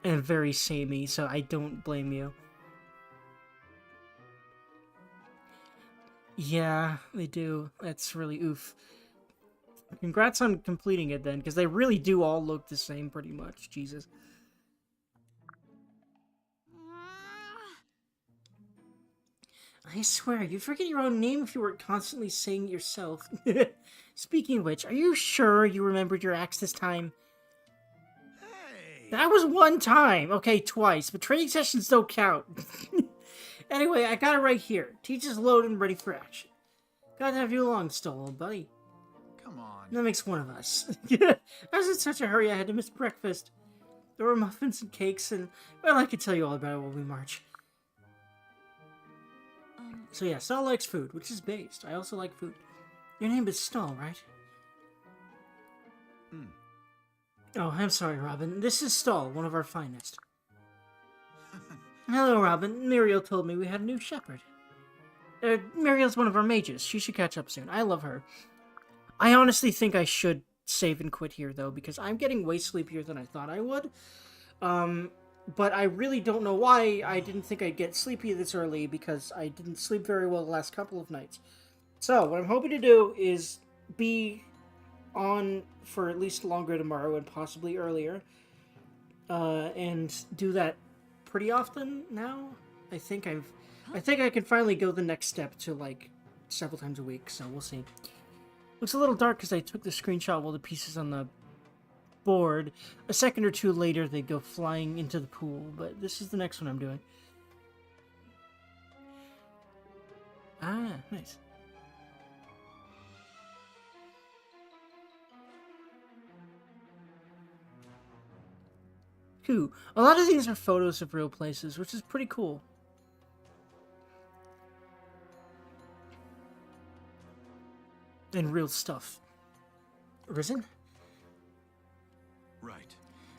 And very samey, so I don't blame you. Yeah, they do. That's really oof. Congrats on completing it then, because they really do all look the same pretty much. Jesus. I swear, you'd forget your own name if you weren't constantly saying it yourself. Speaking of which, are you sure you remembered your axe this time? Hey. That was one time. Okay, twice, but training sessions don't count. Anyway, I got it right here. Teacher's loaded and ready for action. Glad to have you along, Stall, buddy. Come on. That makes one of us. I was in such a hurry I had to miss breakfast. There were muffins and cakes, and, well, I could tell you all about it while we march. So yeah, Stall likes food, which is based. I also like food. Your name is Stall, right? Oh, I'm sorry, Robin. This is Stall, one of our finest. Hello, Robin. Muriel told me we had a new shepherd. Muriel's one of our mages. She should catch up soon. I love her. I honestly think I should save and quit here, though, because I'm getting way sleepier than I thought I would. But I really don't know why I didn't think I'd get sleepy this early, because I didn't sleep very well the last couple of nights. So, what I'm hoping to do is be on for at least longer tomorrow, and possibly earlier. And do that pretty often now. I think I can finally go the next step to, like, several times a week, so we'll see. Looks a little dark because I took the screenshot while the pieces on the board. A second or two later, they go flying into the pool, but this is the next one I'm doing. Ah, nice. Cool. A lot of these are photos of real places, which is pretty cool. And real stuff. Risen? Right.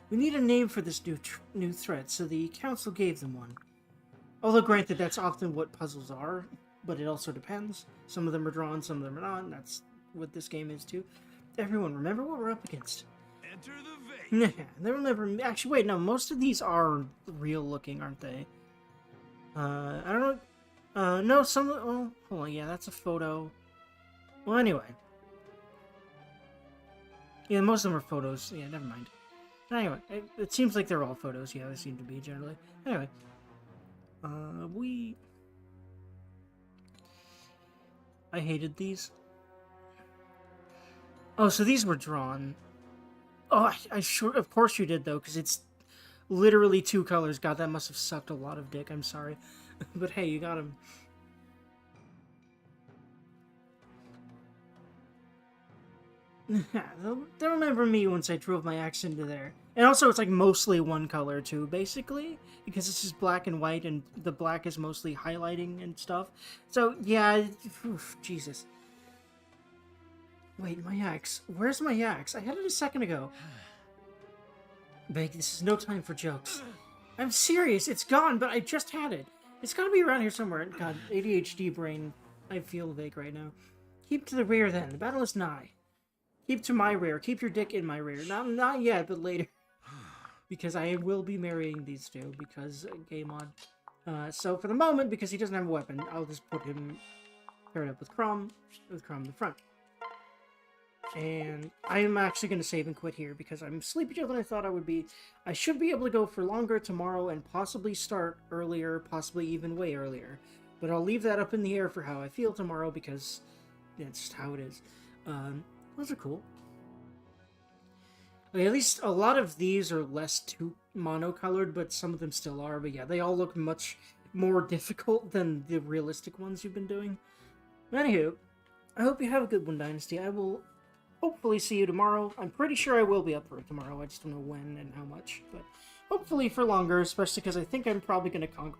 We need a name for this new threat, so the council gave them one. Although granted, that's often what puzzles are, but it also depends. Some of them are drawn, some of them are not, and that's what this game is too. Everyone, remember what we're up against. Enter the vape. Yeah, they remember. Actually, wait, no, most of these are real looking, aren't they? I don't know. No, some. Oh, hold on, yeah, that's a photo. Well, anyway. Yeah, most of them are photos. Yeah, never mind. Anyway, it seems like they're all photos. Yeah, they seem to be generally. Anyway. I hated these. Oh, so these were drawn. Oh, I sure, of course you did, though, because it's literally 2 colors. God, that must have sucked a lot of dick. I'm sorry. But hey, you got him. They'll remember me once I drove my axe into there. And also, it's like mostly 1 color, too, basically. Because this is black and white, and the black is mostly highlighting and stuff. So, yeah, oof, Jesus. Wait, my axe. Where's my axe? I had it a second ago. Beg, this is no time for jokes. I'm serious, it's gone, but I just had it. It's gotta be around here somewhere. God, ADHD brain. I feel vague right now. Keep to the rear then, the battle is nigh. Keep to my rear, keep your dick in my rear. Not yet, but later. Because I will be marrying these two, because game on. So for the moment, because he doesn't have a weapon, I'll just put him paired up with Crom in the front. And I'm actually going to save and quit here because I'm sleepier than I thought I would be. I should be able to go for longer tomorrow and possibly start earlier, possibly even way earlier. But I'll leave that up in the air for how I feel tomorrow because that's just how it is. Those are cool. Okay, at least a lot of these are less too monocolored, but some of them still are. But yeah, they all look much more difficult than the realistic ones you've been doing. Anywho, I hope you have a good one, Dynasty. I will hopefully see you tomorrow. I'm pretty sure I will be up for it tomorrow. I just don't know when and how much. But hopefully for longer, especially because I think I'm probably going to conquer